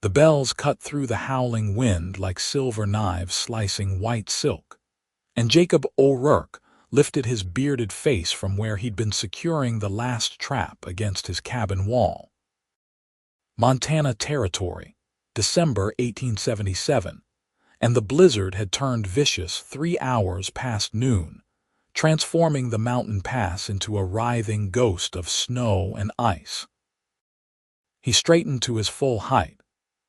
The bells cut through the howling wind like silver knives slicing white silk, and Jacob O'Rourke lifted his bearded face from where he'd been securing the last trap against his cabin wall. Montana Territory, December 1877, and the blizzard had turned vicious 3 hours past noon, transforming the mountain pass into a writhing ghost of snow and ice. He straightened to his full height,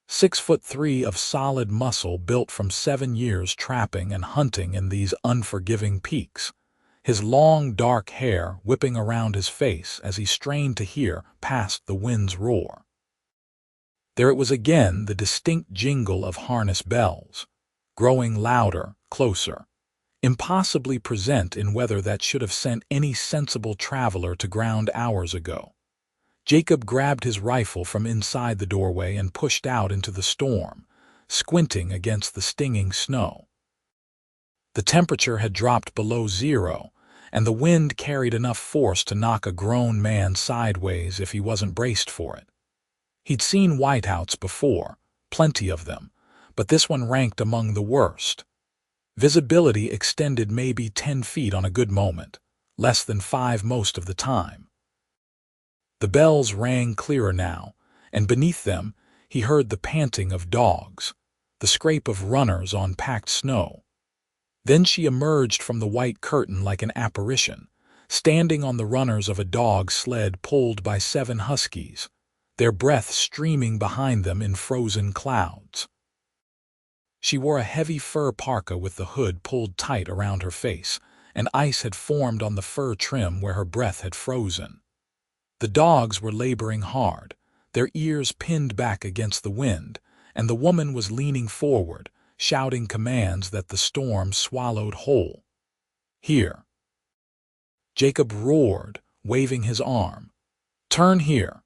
6'3" of solid muscle built from 7 years trapping and hunting in these unforgiving peaks, his long dark hair whipping around his face as he strained to hear past the wind's roar. There it was again, the distinct jingle of harness bells, growing louder, closer, impossibly present in weather that should have sent any sensible traveler to ground hours ago. Jacob grabbed his rifle from inside the doorway and pushed out into the storm, squinting against the stinging snow. The temperature had dropped below zero, and the wind carried enough force to knock a grown man sideways if he wasn't braced for it. He'd seen whiteouts before, plenty of them, but this one ranked among the worst. Visibility extended maybe 10 feet on a good moment, less than 5 most of the time. The bells rang clearer now, and beneath them he heard the panting of dogs, the scrape of runners on packed snow. Then she emerged from the white curtain like an apparition, standing on the runners of a dog sled pulled by 7 huskies, their breath streaming behind them in frozen clouds. She wore a heavy fur parka with the hood pulled tight around her face, and ice had formed on the fur trim where her breath had frozen. The dogs were laboring hard, their ears pinned back against the wind, and the woman was leaning forward, shouting commands that the storm swallowed whole. "Here!" Jacob roared, waving his arm. "Turn here!"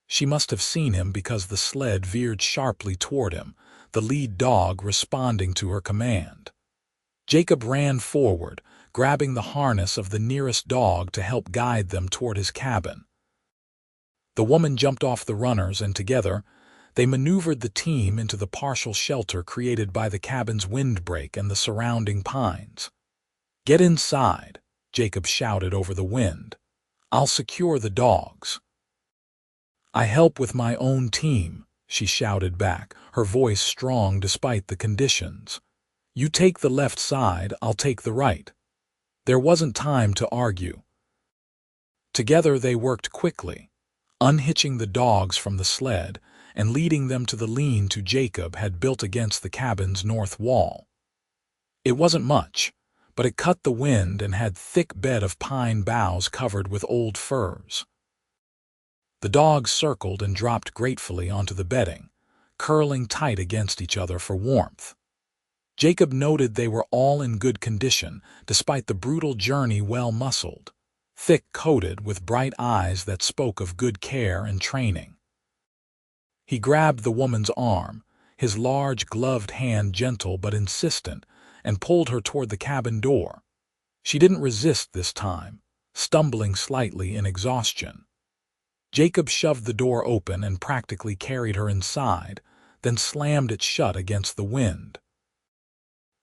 She must have seen him because the sled veered sharply toward him, the lead dog responding to her command. Jacob ran forward, grabbing the harness of the nearest dog to help guide them toward his cabin. The woman jumped off the runners, and together they maneuvered the team into the partial shelter created by the cabin's windbreak and the surrounding pines. "Get inside," Jacob shouted over the wind. "I'll secure the dogs." "I help with my own team," she shouted back, her voice strong despite the conditions. "You take the left side, I'll take the right." There wasn't time to argue. Together they worked quickly, unhitching the dogs from the sled and leading them to the lean-to Jacob had built against the cabin's north wall. It wasn't much, but it cut the wind and had thick bed of pine boughs covered with old firs. The dogs circled and dropped gratefully onto the bedding, curling tight against each other for warmth. Jacob noted they were all in good condition, despite the brutal journey, well-muscled, thick-coated with bright eyes that spoke of good care and training. He grabbed the woman's arm, his large gloved hand gentle but insistent, and pulled her toward the cabin door. She didn't resist this time, stumbling slightly in exhaustion. Jacob shoved the door open and practically carried her inside, then slammed it shut against the wind.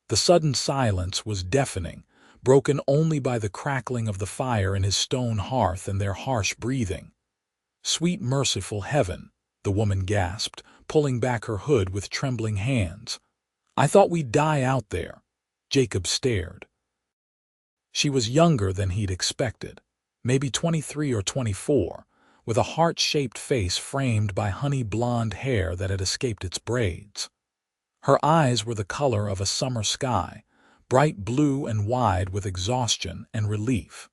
The sudden silence was deafening, broken only by the crackling of the fire in his stone hearth and their harsh breathing. "Sweet merciful heaven," the woman gasped, pulling back her hood with trembling hands. "I thought we'd die out there." Jacob stared. She was younger than he'd expected, maybe 23 or 24, with a heart-shaped face framed by honey-blonde hair that had escaped its braids. Her eyes were the color of a summer sky, bright blue and wide with exhaustion and relief.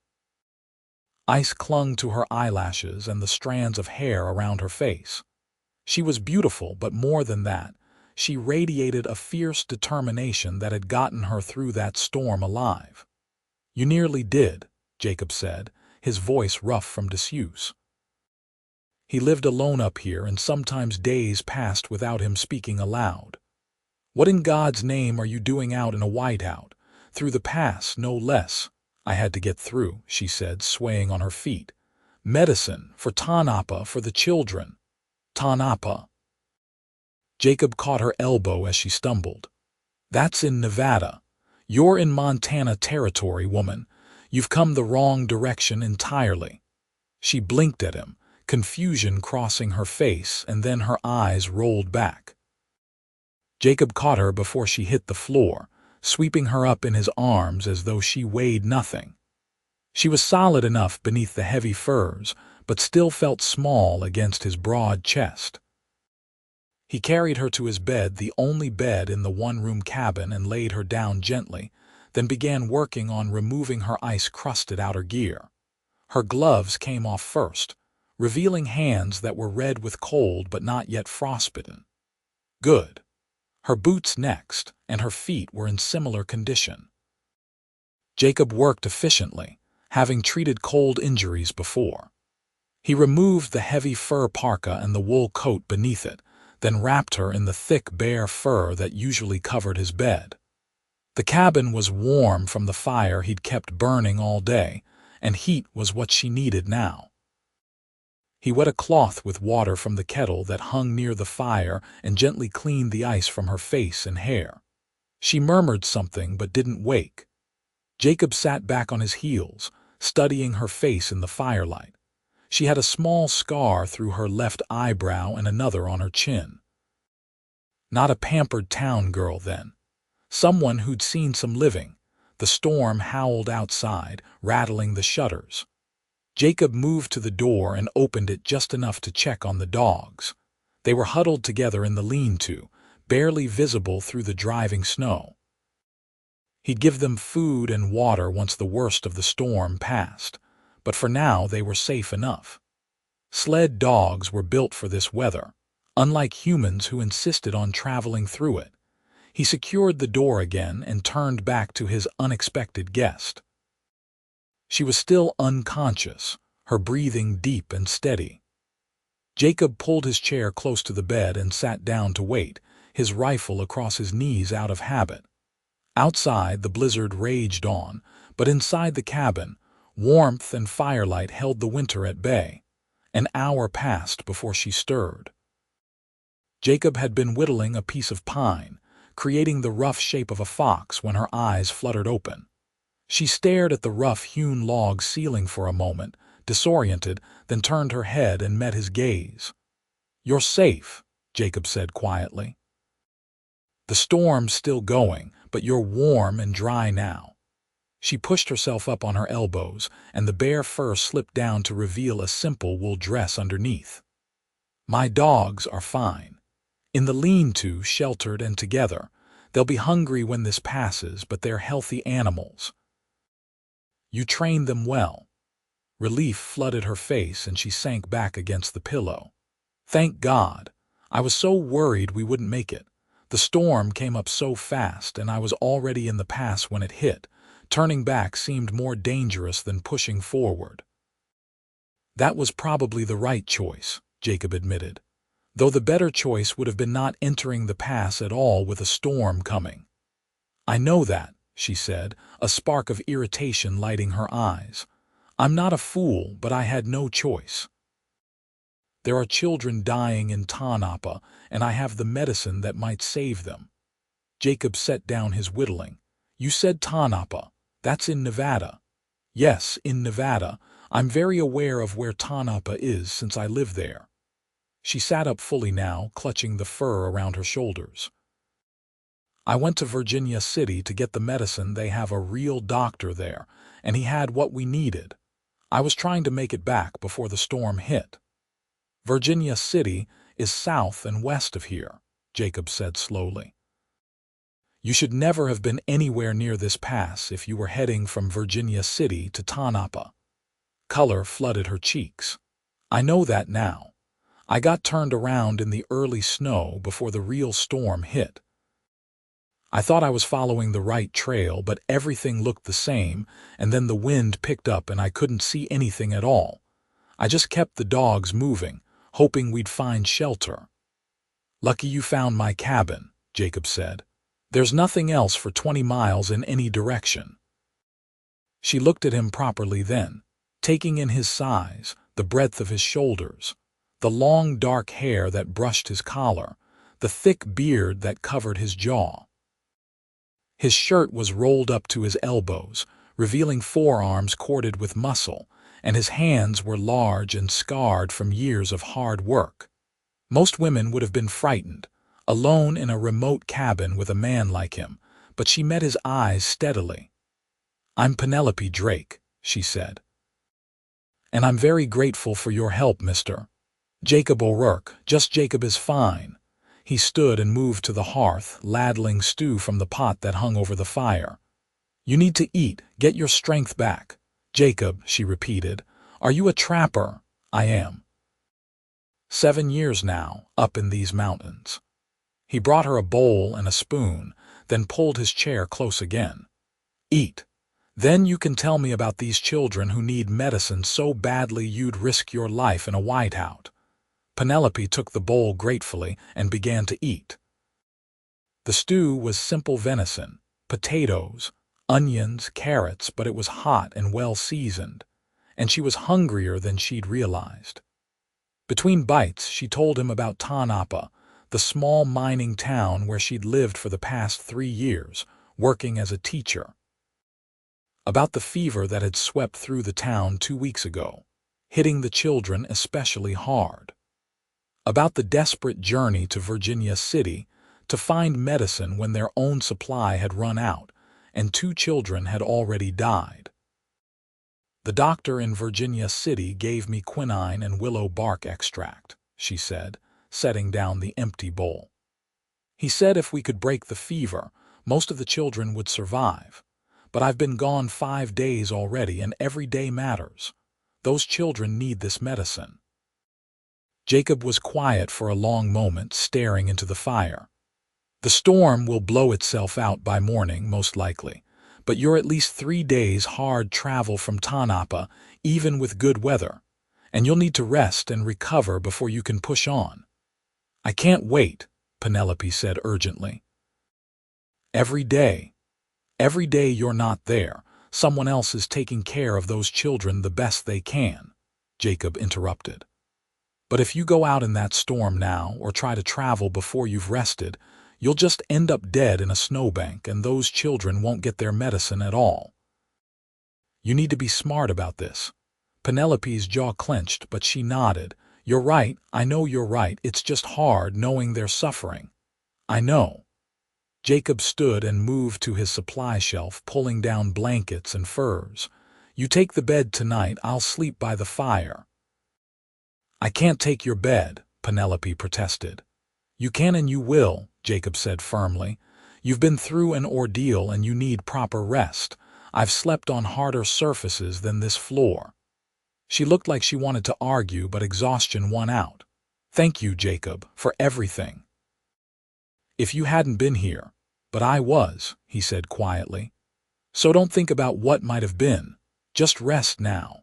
Ice clung to her eyelashes and the strands of hair around her face. She was beautiful, but more than that, she radiated a fierce determination that had gotten her through that storm alive. "You nearly did," Jacob said, his voice rough from disuse. He lived alone up here, and sometimes days passed without him speaking aloud. "What in God's name are you doing out in a whiteout? Through the pass, no less." "I had to get through," she said, swaying on her feet. "Medicine, for Tanapa, for the children." "Tanapa." Jacob caught her elbow as she stumbled. That's in Nevada. You're in Montana territory, woman. You've come the wrong direction entirely. She blinked at him, confusion crossing her face, and then her eyes rolled back. Jacob caught her before she hit the floor, sweeping her up in his arms as though she weighed nothing. She was solid enough beneath the heavy furs, but still felt small against his broad chest. He carried her to his bed, the only bed in the one-room cabin, and laid her down gently, then began working on removing her ice-crusted outer gear. Her gloves came off first, revealing hands that were red with cold but not yet frostbitten. Good. Her boots next, and her feet were in similar condition. Jacob worked efficiently, having treated cold injuries before. He removed the heavy fur parka and the wool coat beneath it, then wrapped her in the thick bare fur that usually covered his bed. The cabin was warm from the fire he'd kept burning all day, and heat was what she needed now. He wet a cloth with water from the kettle that hung near the fire and gently cleaned the ice from her face and hair. She murmured something but didn't wake. Jacob sat back on his heels, studying her face in the firelight. She had a small scar through her left eyebrow and another on her chin. Not a pampered town girl, then. Someone who'd seen some living. The storm howled outside, rattling the shutters. Jacob moved to the door and opened it just enough to check on the dogs. They were huddled together in the lean-to, barely visible through the driving snow. He'd give them food and water once the worst of the storm passed, but for now they were safe enough. Sled dogs were built for this weather, unlike humans who insisted on traveling through it. He secured the door again and turned back to his unexpected guest. She was still unconscious, her breathing deep and steady. Jacob pulled his chair close to the bed and sat down to wait, his rifle across his knees out of habit. Outside, the blizzard raged on, but inside the cabin, warmth and firelight held the winter at bay. An hour passed before she stirred. Jacob had been whittling a piece of pine, creating the rough shape of a fox when her eyes fluttered open. She stared at the rough-hewn log ceiling for a moment, disoriented, then turned her head and met his gaze. "You're safe," Jacob said quietly. "The storm's still going, but you're warm and dry now." She pushed herself up on her elbows, and the bare fur slipped down to reveal a simple wool dress underneath. "My dogs are fine. In the lean-to, sheltered and together. They'll be hungry when this passes, but they're healthy animals. You trained them well." Relief flooded her face and she sank back against the pillow. "Thank God. I was so worried we wouldn't make it. The storm came up so fast and I was already in the pass when it hit. Turning back seemed more dangerous than pushing forward." "That was probably the right choice," Jacob admitted, though the better choice would have been not entering the pass at all with a storm coming. "I know that," she said, a spark of irritation lighting her eyes. "I'm not a fool, but I had no choice. There are children dying in Tonopah, and I have the medicine that might save them." Jacob set down his whittling. "You said Tonopah. That's in Nevada." "Yes, in Nevada. I'm very aware of where Tonopah is since I live there." She sat up fully now, clutching the fur around her shoulders. "I went to Virginia City to get the medicine. They have a real doctor there, and he had what we needed. I was trying to make it back before the storm hit." "Virginia City is south and west of here," Jacob said slowly. "You should never have been anywhere near this pass if you were heading from Virginia City to Tonopah." Color flooded her cheeks. "I know that now. I got turned around in the early snow before the real storm hit. I thought I was following the right trail, but everything looked the same, and then the wind picked up and I couldn't see anything at all. I just kept the dogs moving, hoping we'd find shelter." "Lucky you found my cabin," Jacob said. "There's nothing else for 20 miles in any direction." She looked at him properly then, taking in his size, the breadth of his shoulders, the long dark hair that brushed his collar, the thick beard that covered his jaw. His shirt was rolled up to his elbows, revealing forearms corded with muscle, and his hands were large and scarred from years of hard work. Most women would have been frightened, alone in a remote cabin with a man like him, but she met his eyes steadily. "I'm Penelope Drake," she said. "And I'm very grateful for your help, Mr. Jacob O'Rourke. Just Jacob is fine." He stood and moved to the hearth, ladling stew from the pot that hung over the fire. "You need to eat, get your strength back." "Jacob," she repeated, "are you a trapper?" "I am. 7 years now, up in these mountains." He brought her a bowl and a spoon, then pulled his chair close again. "Eat. Then you can tell me about these children who need medicine so badly you'd risk your life in a whiteout." Penelope took the bowl gratefully and began to eat. The stew was simple venison, potatoes, onions, carrots, but it was hot and well seasoned, and she was hungrier than she'd realized. Between bites, she told him about Tanapa, the small mining town where she'd lived for the past 3 years, working as a teacher. About the fever that had swept through the town 2 weeks ago, hitting the children especially hard. About the desperate journey to Virginia City to find medicine when their own supply had run out, and 2 children had already died. "The doctor in Virginia City gave me quinine and willow bark extract," she said, setting down the empty bowl. "He said if we could break the fever, most of the children would survive. But I've been gone 5 days already, and every day matters. Those children need this medicine." Jacob was quiet for a long moment, staring into the fire. "The storm will blow itself out by morning, most likely, but you're at least 3 days hard travel from Tanapa, even with good weather, and you'll need to rest and recover before you can push on." "I can't wait," Penelope said urgently. Every day you're not there, someone else is taking care of those children the best they can," Jacob interrupted. "But if you go out in that storm now or try to travel before you've rested, you'll just end up dead in a snowbank, and those children won't get their medicine at all. You need to be smart about this." Penelope's jaw clenched, but she nodded. "You're right, I know you're right. It's just hard knowing they're suffering." "I know." Jacob stood and moved to his supply shelf, pulling down blankets and furs. "You take the bed tonight, I'll sleep by the fire." "I can't take your bed," Penelope protested. "You can and you will," Jacob said firmly. "You've been through an ordeal and you need proper rest. I've slept on harder surfaces than this floor." She looked like she wanted to argue, but exhaustion won out. "Thank you, Jacob, for everything." "If you hadn't been here, but I was," he said quietly. "So don't think about what might have been. Just rest now."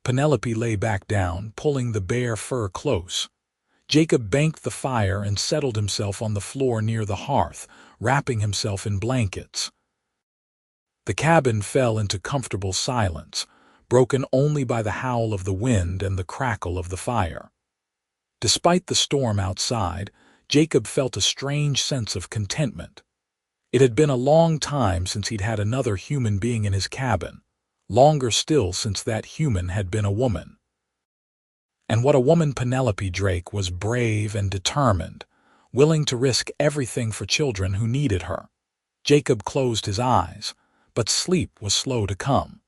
Penelope lay back down, pulling the bare fur close. Jacob banked the fire and settled himself on the floor near the hearth, wrapping himself in blankets. The cabin fell into comfortable silence, broken only by the howl of the wind and the crackle of the fire. Despite the storm outside, Jacob felt a strange sense of contentment. It had been a long time since he'd had another human being in his cabin, longer still since that human had been a woman. And what a woman Penelope Drake was, brave and determined, willing to risk everything for children who needed her. Jacob closed his eyes, but sleep was slow to come.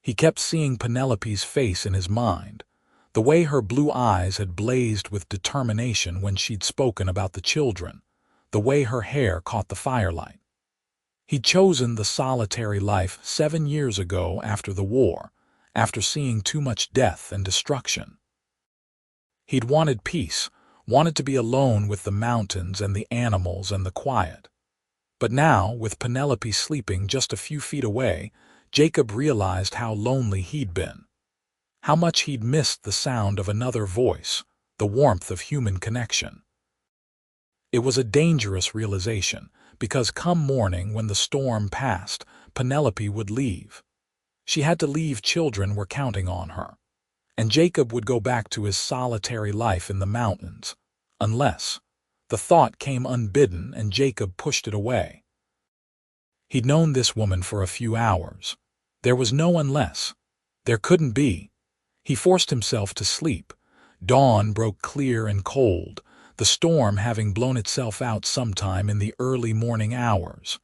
He kept seeing Penelope's face in his mind, the way her blue eyes had blazed with determination when she'd spoken about the children, the way her hair caught the firelight. He'd chosen the solitary life 7 years ago after the war, after seeing too much death and destruction. He'd wanted peace, wanted to be alone with the mountains and the animals and the quiet. But now, with Penelope sleeping just a few feet away, Jacob realized how lonely he'd been, how much he'd missed the sound of another voice, the warmth of human connection. It was a dangerous realization, because come morning when the storm passed, Penelope would leave. She had to leave. Children were counting on her. And Jacob would go back to his solitary life in the mountains, unless The thought came unbidden, and Jacob pushed it away. He'd known this woman for a few hours. There was no unless. There couldn't be. He forced himself to sleep. Dawn broke clear and cold, the storm having blown itself out sometime in the early morning hours.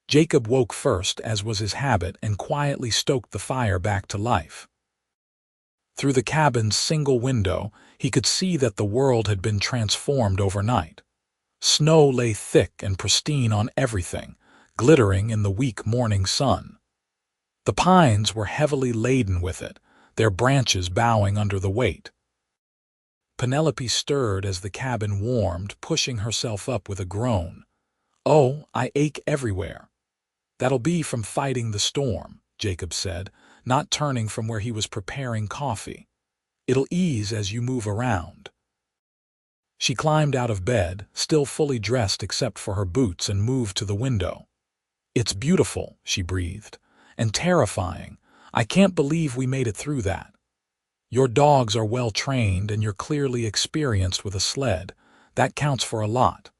Jacob woke first, as was his habit, and quietly stoked the fire back to life. Through the cabin's single window, he could see that the world had been transformed overnight. Snow lay thick and pristine on everything, glittering in the weak morning sun. The pines were heavily laden with it, their branches bowing under the weight. Penelope stirred as the cabin warmed, pushing herself up with a groan. "Oh, I ache everywhere." "That'll be from fighting the storm," Jacob said, not turning from where he was preparing coffee. "It'll ease as you move around." She climbed out of bed, still fully dressed except for her boots, and moved to the window. "It's beautiful," she breathed, "and terrifying. I can't believe we made it through that. Your dogs are well trained, and you're clearly experienced with a sled. That counts for a lot."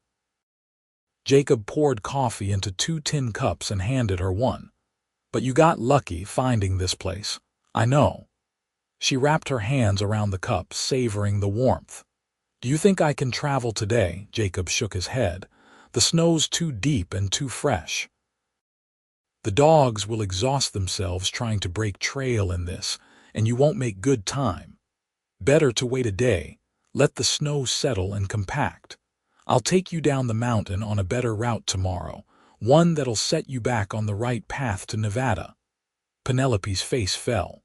Jacob poured coffee into 2 tin cups and handed her one. "But you got lucky finding this place. I know." She wrapped her hands around the cups, savoring the warmth. "Do you think I can travel today?" Jacob shook his head. "The snow's too deep and too fresh. The dogs will exhaust themselves trying to break trail in this, and you won't make good time. Better to wait a day, let the snow settle and compact. I'll take you down the mountain on a better route tomorrow, one that'll set you back on the right path to Nevada." Penelope's face fell.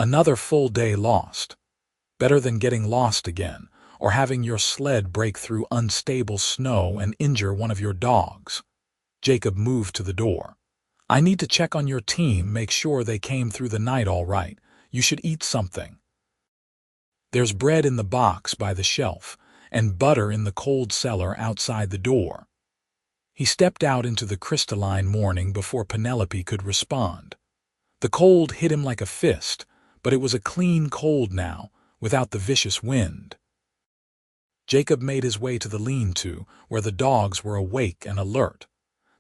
Another full day lost. Better than getting lost again, or having your sled break through unstable snow and injure one of your dogs. Jacob moved to the door. "I need to check on your team, make sure they came through the night all right. You should eat something. There's bread in the box by the shelf, and butter in the cold cellar outside the door." He stepped out into the crystalline morning before Penelope could respond. The cold hit him like a fist, but it was a clean cold now, without the vicious wind. Jacob made his way to the lean-to, where the dogs were awake and alert.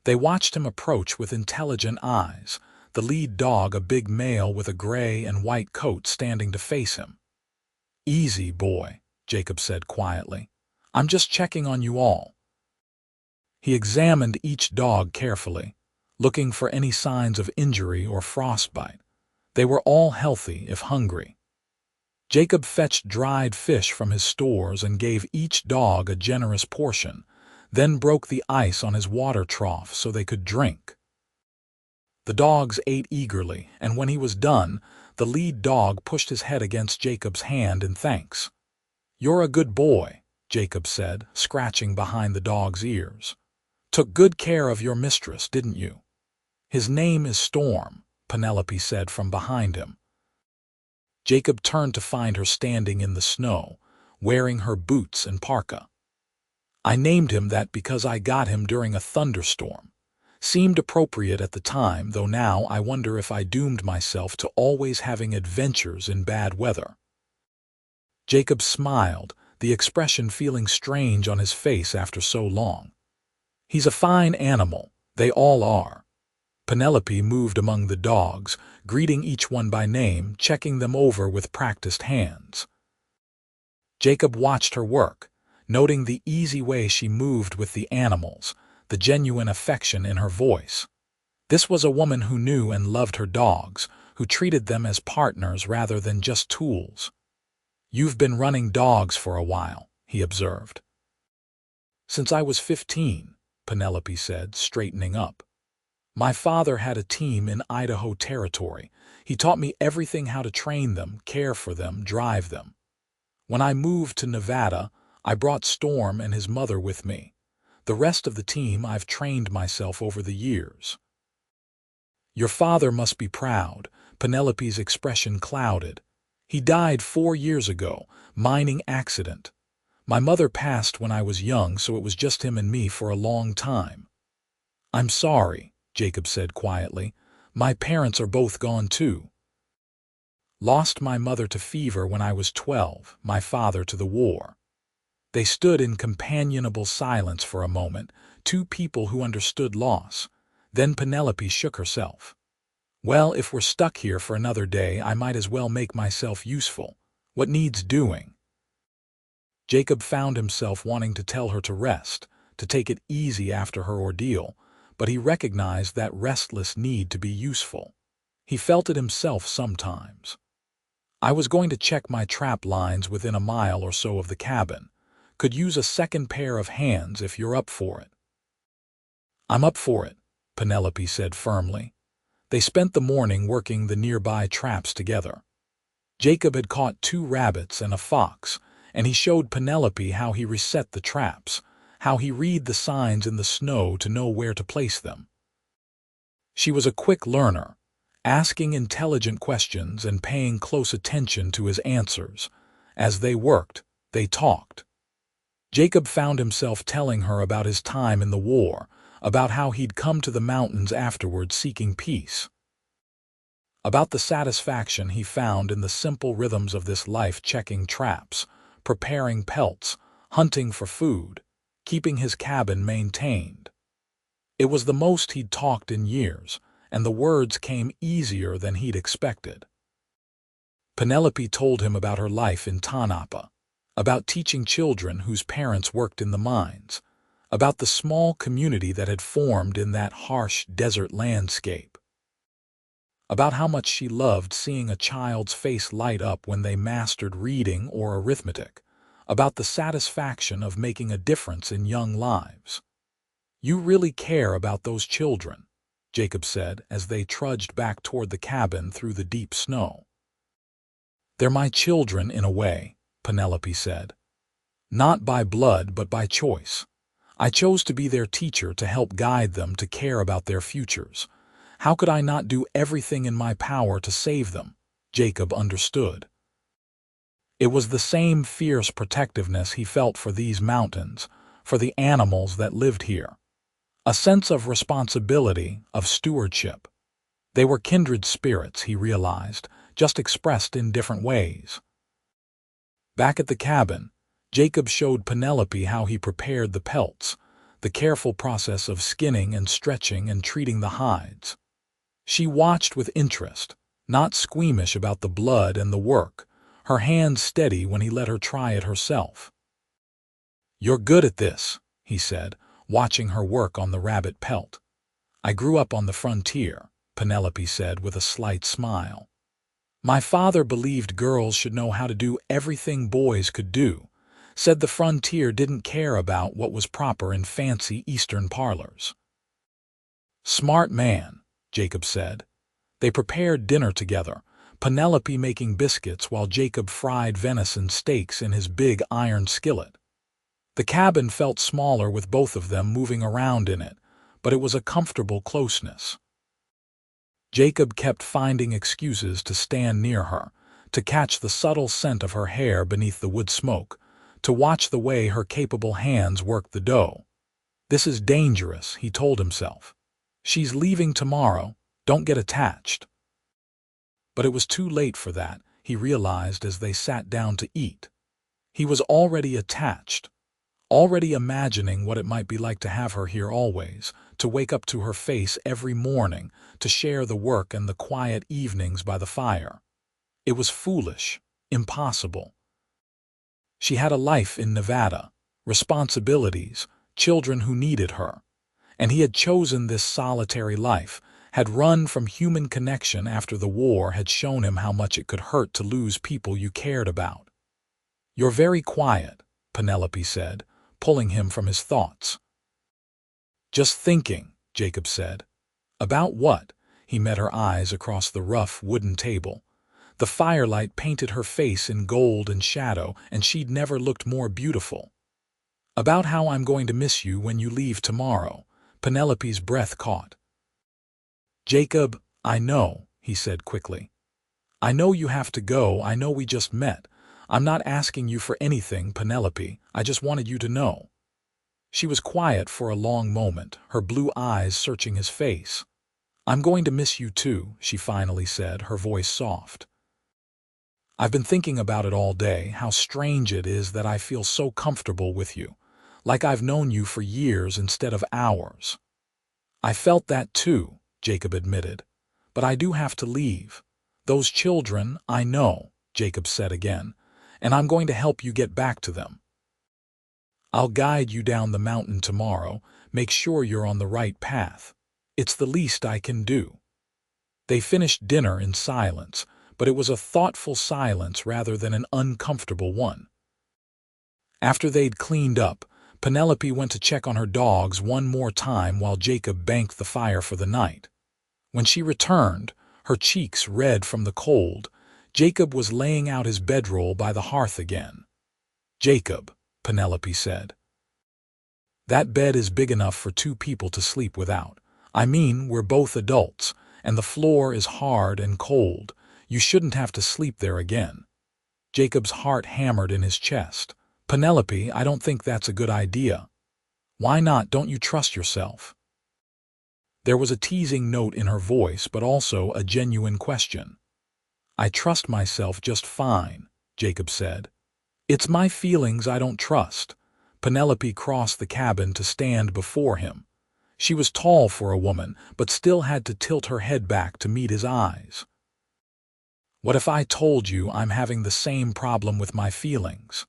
They watched him approach with intelligent eyes, the lead dog a big male with a gray and white coat standing to face him. "Easy, boy," Jacob said quietly. "I'm just checking on you all." He examined each dog carefully, looking for any signs of injury or frostbite. They were all healthy, if hungry. Jacob fetched dried fish from his stores and gave each dog a generous portion, then broke the ice on his water trough so they could drink. The dogs ate eagerly, and when he was done, the lead dog pushed his head against Jacob's hand in thanks. "You're a good boy," Jacob said, scratching behind the dog's ears. "Took good care of your mistress, didn't you?" "His name is Storm," Penelope said from behind him. Jacob turned to find her standing in the snow, wearing her boots and parka. "I named him that because I got him during a thunderstorm. Seemed appropriate at the time, though now I wonder if I doomed myself to always having adventures in bad weather." Jacob smiled, the expression feeling strange on his face after so long. "He's a fine animal, they all are." Penelope moved among the dogs, greeting each one by name, checking them over with practiced hands. Jacob watched her work, noting the easy way she moved with the animals, the genuine affection in her voice. This was a woman who knew and loved her dogs, who treated them as partners rather than just tools. "You've been running dogs for a while," he observed. "Since I was 15, Penelope said, straightening up. "My father had a team in Idaho Territory. He taught me everything: how to train them, care for them, drive them. When I moved to Nevada, I brought Storm and his mother with me. The rest of the team I've trained myself over the years." "Your father must be proud." Penelope's expression clouded. "He died 4 years ago, mining accident. My mother passed when I was young, so it was just him and me for a long time." "I'm sorry," Jacob said quietly. "My parents are both gone too. Lost my mother to fever when I was 12, my father to the war." They stood in companionable silence for a moment, two people who understood loss. Then Penelope shook herself. "Well, if we're stuck here for another day, I might as well make myself useful. What needs doing?" Jacob found himself wanting to tell her to rest, to take it easy after her ordeal, but he recognized that restless need to be useful. He felt it himself sometimes. "I was going to check my trap lines within a mile or so of the cabin. Could use a second pair of hands if you're up for it." "I'm up for it," Penelope said firmly. They spent the morning working the nearby traps together. Jacob had caught 2 rabbits and a fox, and he showed Penelope how he reset the traps, how he read the signs in the snow to know where to place them. She was a quick learner, asking intelligent questions and paying close attention to his answers. As they worked, they talked. Jacob found himself telling her about his time in the war, about how he'd come to the mountains afterward seeking peace, about the satisfaction he found in the simple rhythms of this life, checking traps, preparing pelts, hunting for food, keeping his cabin maintained. It was the most he'd talked in years, and the words came easier than he'd expected. Penelope told him about her life in Tanapa, about teaching children whose parents worked in the mines, about the small community that had formed in that harsh desert landscape, about how much she loved seeing a child's face light up when they mastered reading or arithmetic, about the satisfaction of making a difference in young lives. "You really care about those children," Jacob said as they trudged back toward the cabin through the deep snow. "They're my children in a way," Penelope said. "Not by blood, but by choice. I chose to be their teacher, to help guide them, to care about their futures. How could I not do everything in my power to save them?" Jacob understood. It was the same fierce protectiveness he felt for these mountains, for the animals that lived here. A sense of responsibility, of stewardship. They were kindred spirits, he realized, just expressed in different ways. Back at the cabin, Jacob showed Penelope how he prepared the pelts, the careful process of skinning and stretching and treating the hides. She watched with interest, not squeamish about the blood and the work, her hands steady when he let her try it herself. "You're good at this," he said, watching her work on the rabbit pelt. "I grew up on the frontier," Penelope said with a slight smile. "My father believed girls should know how to do everything boys could do, said the frontier didn't care about what was proper in fancy Eastern parlors." "Smart man," Jacob said. They prepared dinner together, Penelope making biscuits while Jacob fried venison steaks in his big iron skillet. The cabin felt smaller with both of them moving around in it, but it was a comfortable closeness. Jacob kept finding excuses to stand near her, to catch the subtle scent of her hair beneath the wood smoke, to watch the way her capable hands worked the dough. "This is dangerous," he told himself. "She's leaving tomorrow. Don't get attached." But it was too late for that, he realized as they sat down to eat. He was already attached, already imagining what it might be like to have her here always, to wake up to her face every morning, to share the work and the quiet evenings by the fire. It was foolish, impossible. She had a life in Nevada, responsibilities, children who needed her, and he had chosen this solitary life, had run from human connection after the war had shown him how much it could hurt to lose people you cared about. "You're very quiet," Penelope said, pulling him from his thoughts. "Just thinking," Jacob said. "About what?" He met her eyes across the rough wooden table. The firelight painted her face in gold and shadow, and she'd never looked more beautiful. "About how I'm going to miss you when you leave tomorrow." Penelope's breath caught. "Jacob, I know," he said quickly. "I know you have to go. I know we just met. I'm not asking you for anything, Penelope. I just wanted you to know." She was quiet for a long moment, her blue eyes searching his face. "I'm going to miss you too," she finally said, her voice soft. I've been thinking about it all day, how strange it is that I feel so comfortable with you, like I've known you for years instead of hours. I felt that too, Jacob admitted. But I do have to leave. Those children, I know, Jacob said again, and I'm going to help you get back to them. I'll guide you down the mountain tomorrow, make sure you're on the right path. It's the least I can do. They finished dinner in silence, but it was a thoughtful silence rather than an uncomfortable one. After they'd cleaned up, Penelope went to check on her dogs one more time while Jacob banked the fire for the night. When she returned, her cheeks red from the cold, Jacob was laying out his bedroll by the hearth again. "Jacob," Penelope said, "that bed is big enough for 2 people to sleep without. I mean, we're both adults, and the floor is hard and cold. You shouldn't have to sleep there again." Jacob's heart hammered in his chest. "Penelope, I don't think that's a good idea." "Why not? Don't you trust yourself?" There was a teasing note in her voice, but also a genuine question. "I trust myself just fine," Jacob said. "It's my feelings I don't trust." Penelope crossed the cabin to stand before him. She was tall for a woman, but still had to tilt her head back to meet his eyes. "What if I told you I'm having the same problem with my feelings?"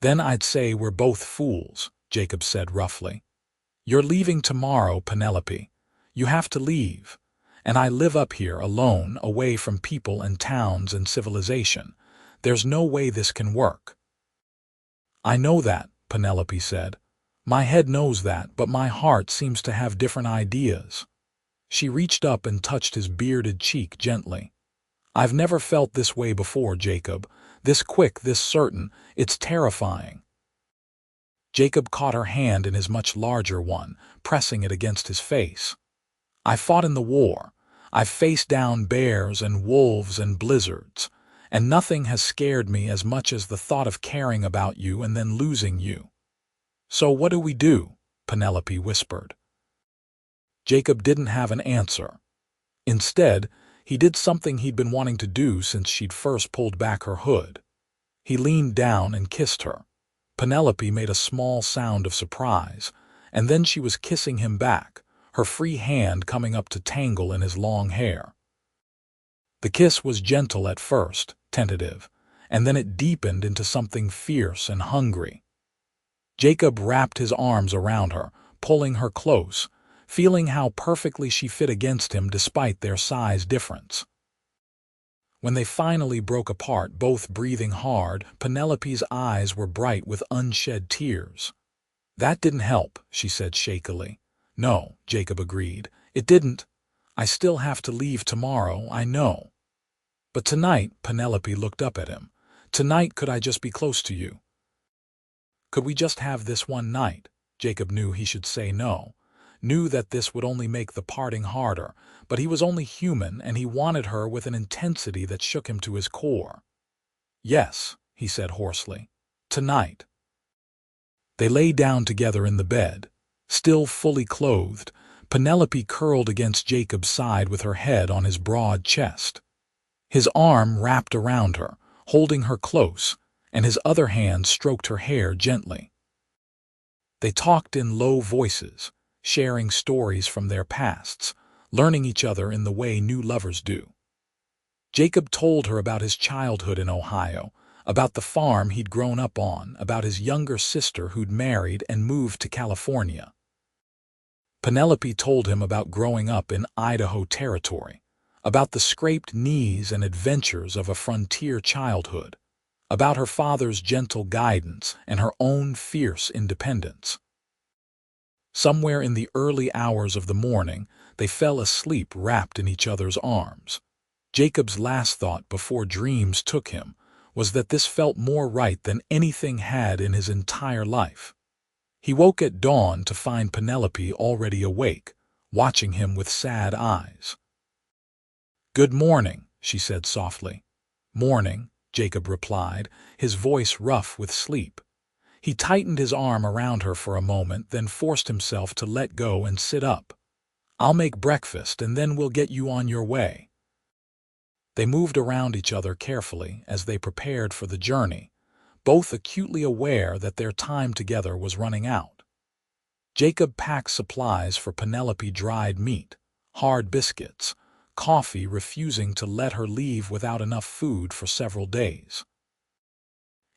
"Then I'd say we're both fools," Jacob said roughly. "You're leaving tomorrow, Penelope. You have to leave. And I live up here alone, away from people and towns and civilization. There's no way this can work." "I know that," Penelope said. "My head knows that, but my heart seems to have different ideas." She reached up and touched his bearded cheek gently. "I've never felt this way before, Jacob. This quick, this certain. It's terrifying." Jacob caught her hand in his much larger one, pressing it against his face. "I fought in the war. I've faced down bears and wolves and blizzards, and nothing has scared me as much as the thought of caring about you and then losing you." "So what do we do?" Penelope whispered. Jacob didn't have an answer. Instead, he did something he'd been wanting to do since she'd first pulled back her hood. He leaned down and kissed her. Penelope made a small sound of surprise, and then she was kissing him back, her free hand coming up to tangle in his long hair. The kiss was gentle at first, tentative, and then it deepened into something fierce and hungry. Jacob wrapped his arms around her, pulling her close, feeling how perfectly she fit against him despite their size difference. When they finally broke apart, both breathing hard, Penelope's eyes were bright with unshed tears. "That didn't help," she said shakily. "No," Jacob agreed. "It didn't. I still have to leave tomorrow, I know." "But tonight," Penelope looked up at him. "Tonight, could I just be close to you? Could we just have this one night?" Jacob knew he should say no, knew that this would only make the parting harder, but he was only human and he wanted her with an intensity that shook him to his core. "Yes," he said hoarsely. "Tonight." They lay down together in the bed. Still fully clothed, Penelope curled against Jacob's side with her head on his broad chest. His arm wrapped around her, holding her close, and his other hand stroked her hair gently. They talked in low voices, sharing stories from their pasts, learning each other in the way new lovers do. Jacob told her about his childhood in Ohio, about the farm he'd grown up on, about his younger sister who'd married and moved to California. Penelope told him about growing up in Idaho Territory, about the scraped knees and adventures of a frontier childhood, about her father's gentle guidance and her own fierce independence. Somewhere in the early hours of the morning, they fell asleep wrapped in each other's arms. Jacob's last thought before dreams took him was that this felt more right than anything had in his entire life. He woke at dawn to find Penelope already awake, watching him with sad eyes. "Good morning," she said softly. "Morning," Jacob replied, his voice rough with sleep. He tightened his arm around her for a moment, then forced himself to let go and sit up. "I'll make breakfast and then we'll get you on your way." They moved around each other carefully as they prepared for the journey, both acutely aware that their time together was running out. Jacob packed supplies for Penelope: dried meat, hard biscuits, coffee, refusing to let her leave without enough food for several days.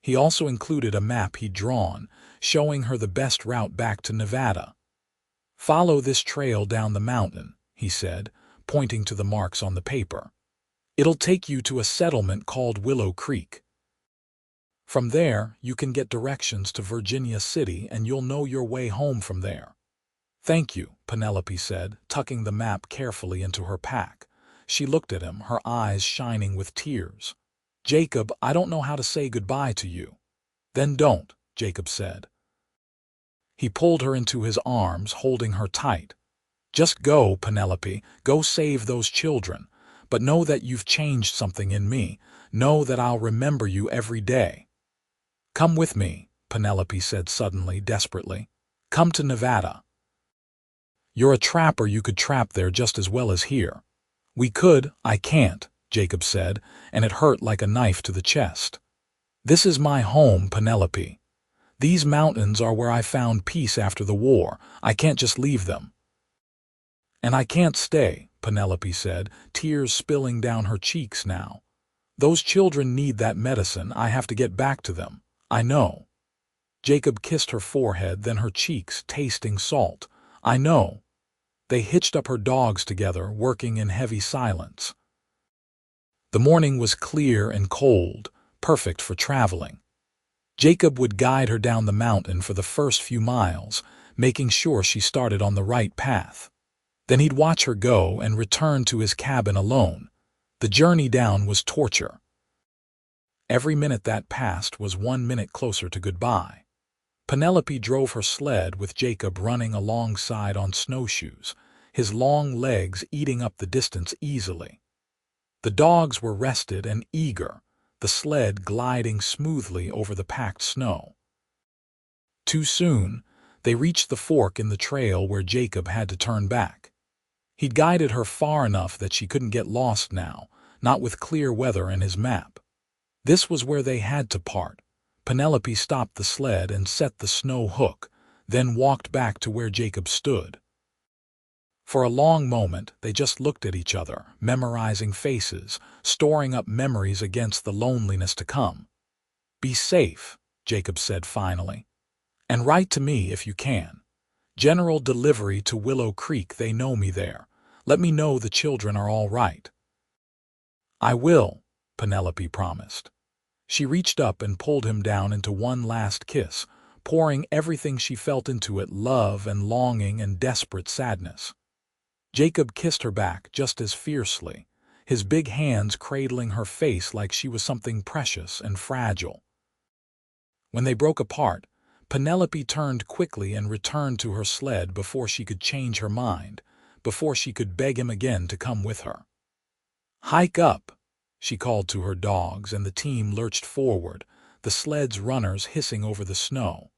He also included a map he'd drawn, showing her the best route back to Nevada. "Follow this trail down the mountain," he said, pointing to the marks on the paper. "It'll take you to a settlement called Willow Creek. From there, you can get directions to Virginia City and you'll know your way home from there." "Thank you," Penelope said, tucking the map carefully into her pack. She looked at him, her eyes shining with tears. "Jacob, I don't know how to say goodbye to you." "Then don't," Jacob said. He pulled her into his arms, holding her tight. "Just go, Penelope, go save those children. But know that you've changed something in me. Know that I'll remember you every day." "Come with me," Penelope said suddenly, desperately. "Come to Nevada. You're a trapper, you could trap there just as well as here." "We could, I can't," Jacob said, and it hurt like a knife to the chest. "This is my home, Penelope. These mountains are where I found peace after the war. I can't just leave them." "And I can't stay," Penelope said, tears spilling down her cheeks now. "Those children need that medicine. I have to get back to them. I know." Jacob kissed her forehead, then her cheeks, tasting salt. "I know." They hitched up her dogs together, working in heavy silence. The morning was clear and cold, perfect for traveling. Jacob would guide her down the mountain for the first few miles, making sure she started on the right path. Then he'd watch her go and return to his cabin alone. The journey down was torture. Every minute that passed was 1 minute closer to goodbye. Penelope drove her sled with Jacob running alongside on snowshoes, his long legs eating up the distance easily. The dogs were rested and eager, the sled gliding smoothly over the packed snow. Too soon, they reached the fork in the trail where Jacob had to turn back. He'd guided her far enough that she couldn't get lost now, not with clear weather and his map. This was where they had to part. Penelope stopped the sled and set the snow hook, then walked back to where Jacob stood. For a long moment, they just looked at each other, memorizing faces, storing up memories against the loneliness to come. "Be safe," Jacob said finally. "And write to me if you can. General delivery to Willow Creek, they know me there. Let me know the children are all right." "I will," Penelope promised. She reached up and pulled him down into one last kiss, pouring everything she felt into it, love and longing and desperate sadness. Jacob kissed her back just as fiercely, his big hands cradling her face like she was something precious and fragile. When they broke apart, Penelope turned quickly and returned to her sled before she could change her mind, before she could beg him again to come with her. "Hike up," she called to her dogs, and the team lurched forward, the sled's runners hissing over the snow.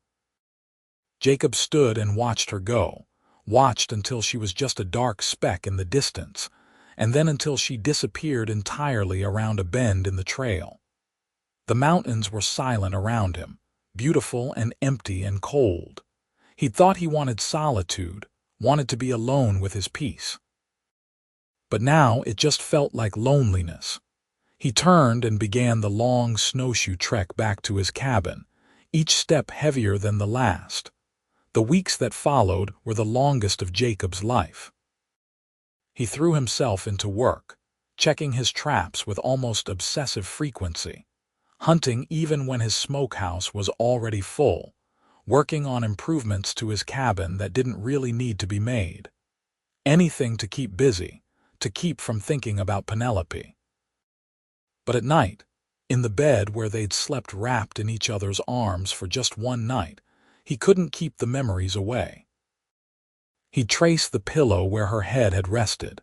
Jacob stood and watched her go, watched until she was just a dark speck in the distance, and then until she disappeared entirely around a bend in the trail. The mountains were silent around him, beautiful and empty and cold. He thought he wanted solitude, wanted to be alone with his peace. But now it just felt like loneliness. He turned and began the long snowshoe trek back to his cabin, each step heavier than the last. The weeks that followed were the longest of Jacob's life. He threw himself into work, checking his traps with almost obsessive frequency, hunting even when his smokehouse was already full, working on improvements to his cabin that didn't really need to be made. Anything to keep busy, to keep from thinking about Penelope. But at night, in the bed where they'd slept wrapped in each other's arms for just one night, he couldn't keep the memories away. He'd trace the pillow where her head had rested,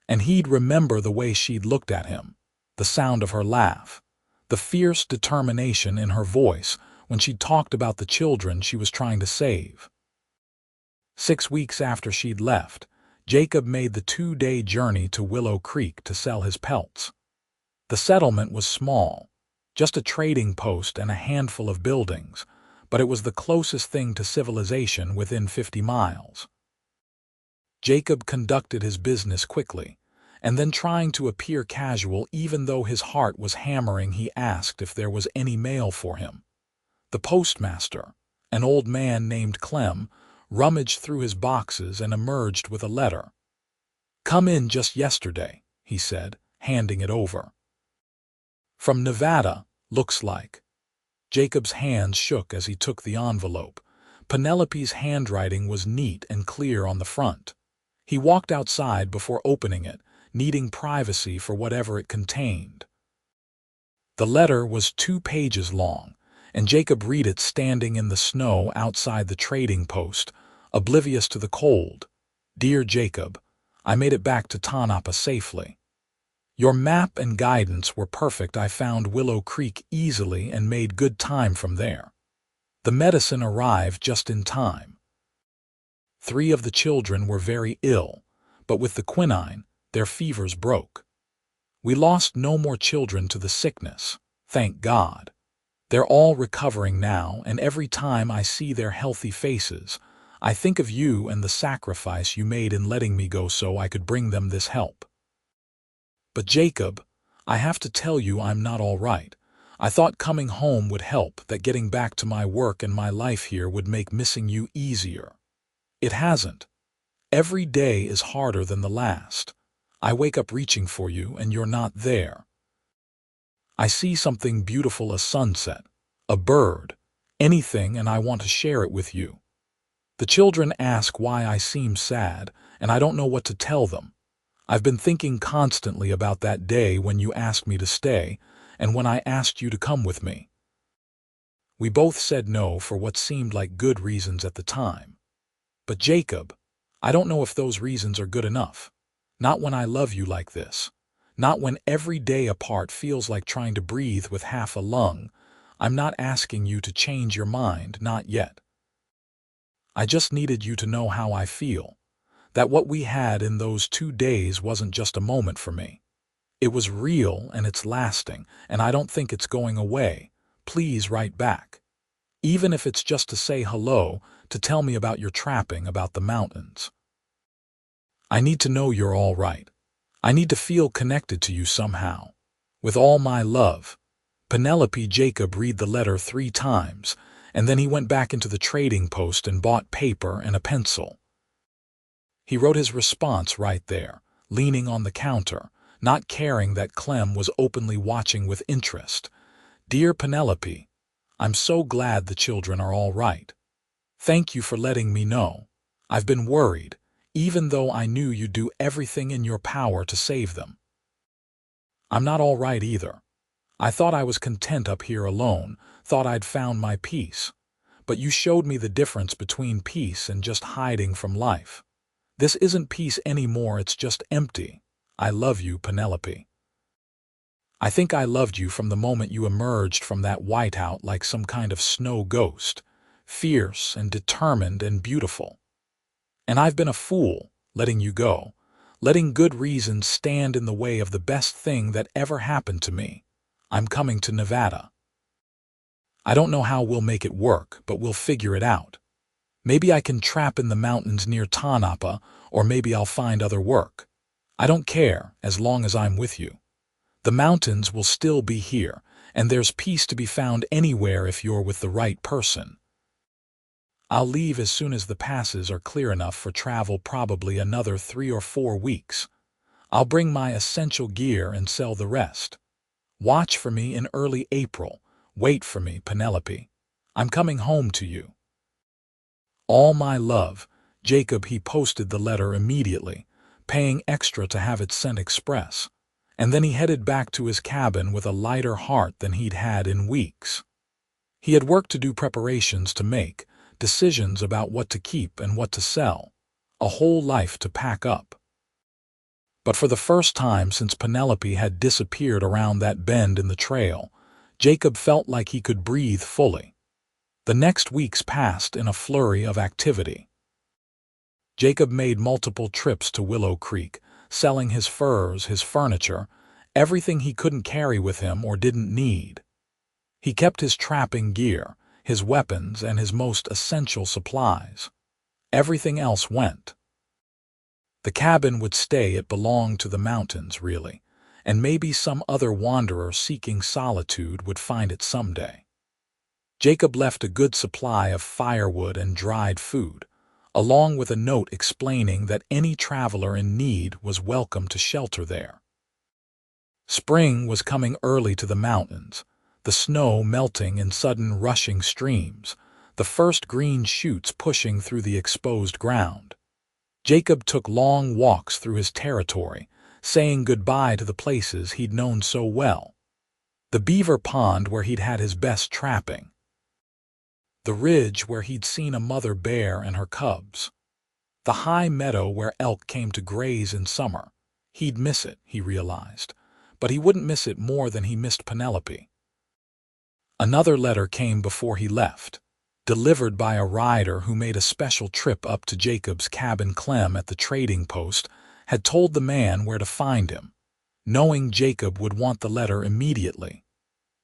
and he'd remember the way she'd looked at him, the sound of her laugh, the fierce determination in her voice when she'd talked about the children she was trying to save. 6 weeks after she'd left, Jacob made the 2-day journey to Willow Creek to sell his pelts. The settlement was small, just a trading post and a handful of buildings, but it was the closest thing to civilization within 50 miles. Jacob conducted his business quickly, and then trying to appear casual even though his heart was hammering, he asked if there was any mail for him. The postmaster, an old man named Clem, rummaged through his boxes and emerged with a letter. "Come in just yesterday," he said, handing it over. "From Nevada, looks like." Jacob's hands shook as he took the envelope. Penelope's handwriting was neat and clear on the front. He walked outside before opening it, needing privacy for whatever it contained. The letter was 2 pages long, and Jacob read it standing in the snow outside the trading post, oblivious to the cold. "Dear Jacob, I made it back to Tanapa safely. Your map and guidance were perfect. I found Willow Creek easily and made good time from there. The medicine arrived just in time. 3 of the children were very ill, but with the quinine, their fevers broke. We lost no more children to the sickness, thank God. They're all recovering now, and every time I see their healthy faces, I think of you and the sacrifice you made in letting me go so I could bring them this help. But Jacob, I have to tell you I'm not all right. I thought coming home would help, that getting back to my work and my life here would make missing you easier. It hasn't. Every day is harder than the last. I wake up reaching for you and you're not there. I see something beautiful, a sunset, a bird, anything, and I want to share it with you. The children ask why I seem sad, and I don't know what to tell them. I've been thinking constantly about that day when you asked me to stay, and when I asked you to come with me. We both said no for what seemed like good reasons at the time. But Jacob, I don't know if those reasons are good enough. Not when I love you like this. Not when every day apart feels like trying to breathe with half a lung. I'm not asking you to change your mind, not yet. I just needed you to know how I feel. That what we had in those 2 days wasn't just a moment for me. It was real and it's lasting, and I don't think it's going away. Please write back. Even if it's just to say hello, to tell me about your trapping, about the mountains. I need to know you're all right. I need to feel connected to you somehow. With all my love." Penelope. Jacob read the letter 3 times, and then he went back into the trading post and bought paper and a pencil. He wrote his response right there, leaning on the counter, not caring that Clem was openly watching with interest. "Dear Penelope, I'm so glad the children are all right. Thank you for letting me know. I've been worried, even though I knew you'd do everything in your power to save them. I'm not all right either. I thought I was content up here alone, thought I'd found my peace. But you showed me the difference between peace and just hiding from life. This isn't peace anymore, it's just empty. I love you, Penelope. I think I loved you from the moment you emerged from that whiteout like some kind of snow ghost, fierce and determined and beautiful. And I've been a fool, letting you go, letting good reasons stand in the way of the best thing that ever happened to me. I'm coming to Nevada. I don't know how we'll make it work, but we'll figure it out. Maybe I can trap in the mountains near Tanapa, or maybe I'll find other work. I don't care, as long as I'm with you. The mountains will still be here, and there's peace to be found anywhere if you're with the right person. I'll leave as soon as the passes are clear enough for travel, probably another 3 or 4 weeks. I'll bring my essential gear and sell the rest. Watch for me in early April. Wait for me, Penelope. I'm coming home to you. All my love, Jacob. He posted the letter immediately, paying extra to have it sent express. And then he headed back to his cabin with a lighter heart than he'd had in weeks. He had work to do, preparations to make, decisions about what to keep and what to sell, a whole life to pack up. But for the first time since Penelope had disappeared around that bend in the trail, Jacob felt like he could breathe fully. The next weeks passed in a flurry of activity. Jacob made multiple trips to Willow Creek, selling his furs, his furniture, everything he couldn't carry with him or didn't need. He kept his trapping gear, his weapons, and his most essential supplies. Everything else went. The cabin would stay. It belonged to the mountains, really, and maybe some other wanderer seeking solitude would find it someday. Jacob left a good supply of firewood and dried food, along with a note explaining that any traveler in need was welcome to shelter there. Spring was coming early to the mountains, the snow melting in sudden rushing streams, the first green shoots pushing through the exposed ground. Jacob took long walks through his territory, saying goodbye to the places he'd known so well. The beaver pond where he'd had his best trapping. The ridge where he'd seen a mother bear and her cubs. The high meadow where elk came to graze in summer. He'd miss it, he realized, but he wouldn't miss it more than he missed Penelope. Another letter came before he left, delivered by a rider who made a special trip up to Jacob's cabin. Clem at the trading post had told the man where to find him, knowing Jacob would want the letter immediately.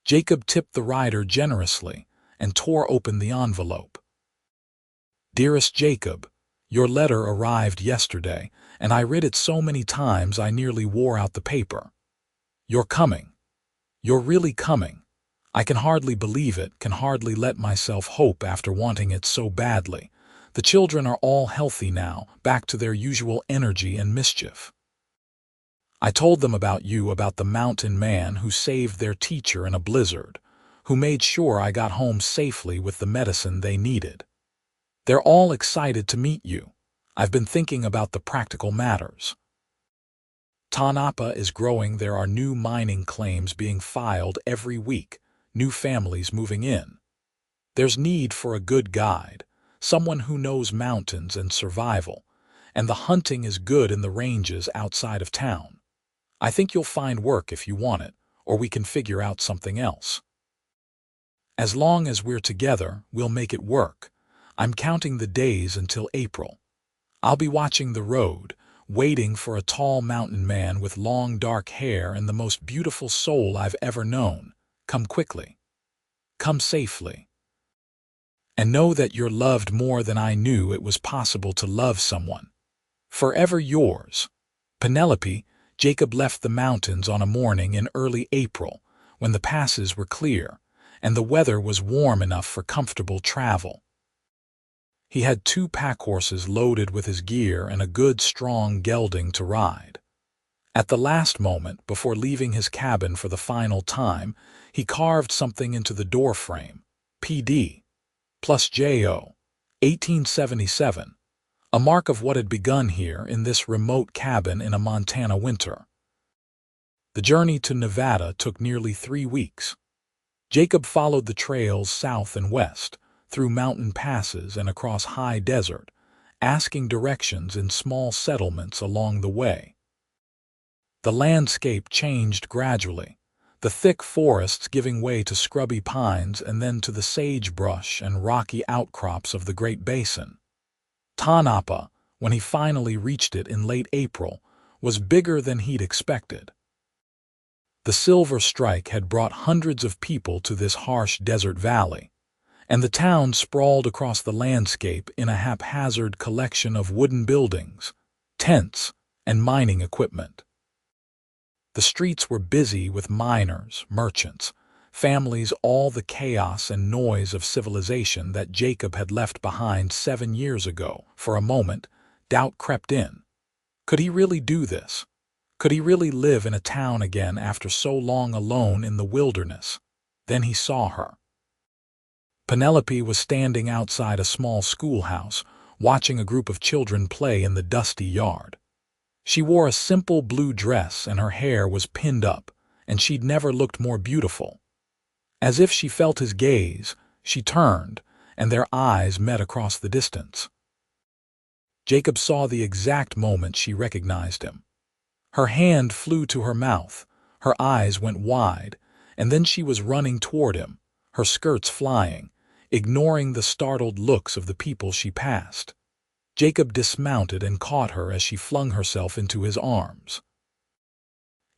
Jacob tipped the rider generously and tore open the envelope. "Dearest Jacob, your letter arrived yesterday, and I read it so many times I nearly wore out the paper. You're coming. You're really coming. I can hardly believe it, can hardly let myself hope after wanting it so badly. The children are all healthy now, back to their usual energy and mischief. I told them about you, about the mountain man who saved their teacher in a blizzard, who made sure I got home safely with the medicine they needed. They're all excited to meet you. I've been thinking about the practical matters. Tanapa is growing. There are new mining claims being filed every week, new families moving in. There's need for a good guide, someone who knows mountains and survival, and the hunting is good in the ranges outside of town. I think you'll find work if you want it, or we can figure out something else. As long as we're together, we'll make it work. I'm counting the days until April. I'll be watching the road, waiting for a tall mountain man with long dark hair and the most beautiful soul I've ever known. Come quickly. Come safely. And know that you're loved more than I knew it was possible to love someone. Forever yours, Penelope." Jacob left the mountains on a morning in early April, when the passes were clear, and the weather was warm enough for comfortable travel. He had 2 pack horses loaded with his gear and a good strong gelding to ride. At the last moment, before leaving his cabin for the final time, he carved something into the doorframe, PD, plus JO, 1877, a mark of what had begun here in this remote cabin in a Montana winter. The journey to Nevada took nearly 3 weeks. Jacob followed the trails south and west, through mountain passes and across high desert, asking directions in small settlements along the way. The landscape changed gradually, the thick forests giving way to scrubby pines and then to the sagebrush and rocky outcrops of the Great Basin. Tanapa, when he finally reached it in late April, was bigger than he'd expected. The silver strike had brought hundreds of people to this harsh desert valley, and the town sprawled across the landscape in a haphazard collection of wooden buildings, tents, and mining equipment. The streets were busy with miners, merchants, families, all the chaos and noise of civilization that Jacob had left behind 7 years ago. For a moment, doubt crept in. Could he really do this? Could he really live in a town again after so long alone in the wilderness? Then he saw her. Penelope was standing outside a small schoolhouse, watching a group of children play in the dusty yard. She wore a simple blue dress and her hair was pinned up, and she'd never looked more beautiful. As if she felt his gaze, she turned, and their eyes met across the distance. Jacob saw the exact moment she recognized him. Her hand flew to her mouth, her eyes went wide, and then she was running toward him, her skirts flying, ignoring the startled looks of the people she passed. Jacob dismounted and caught her as she flung herself into his arms.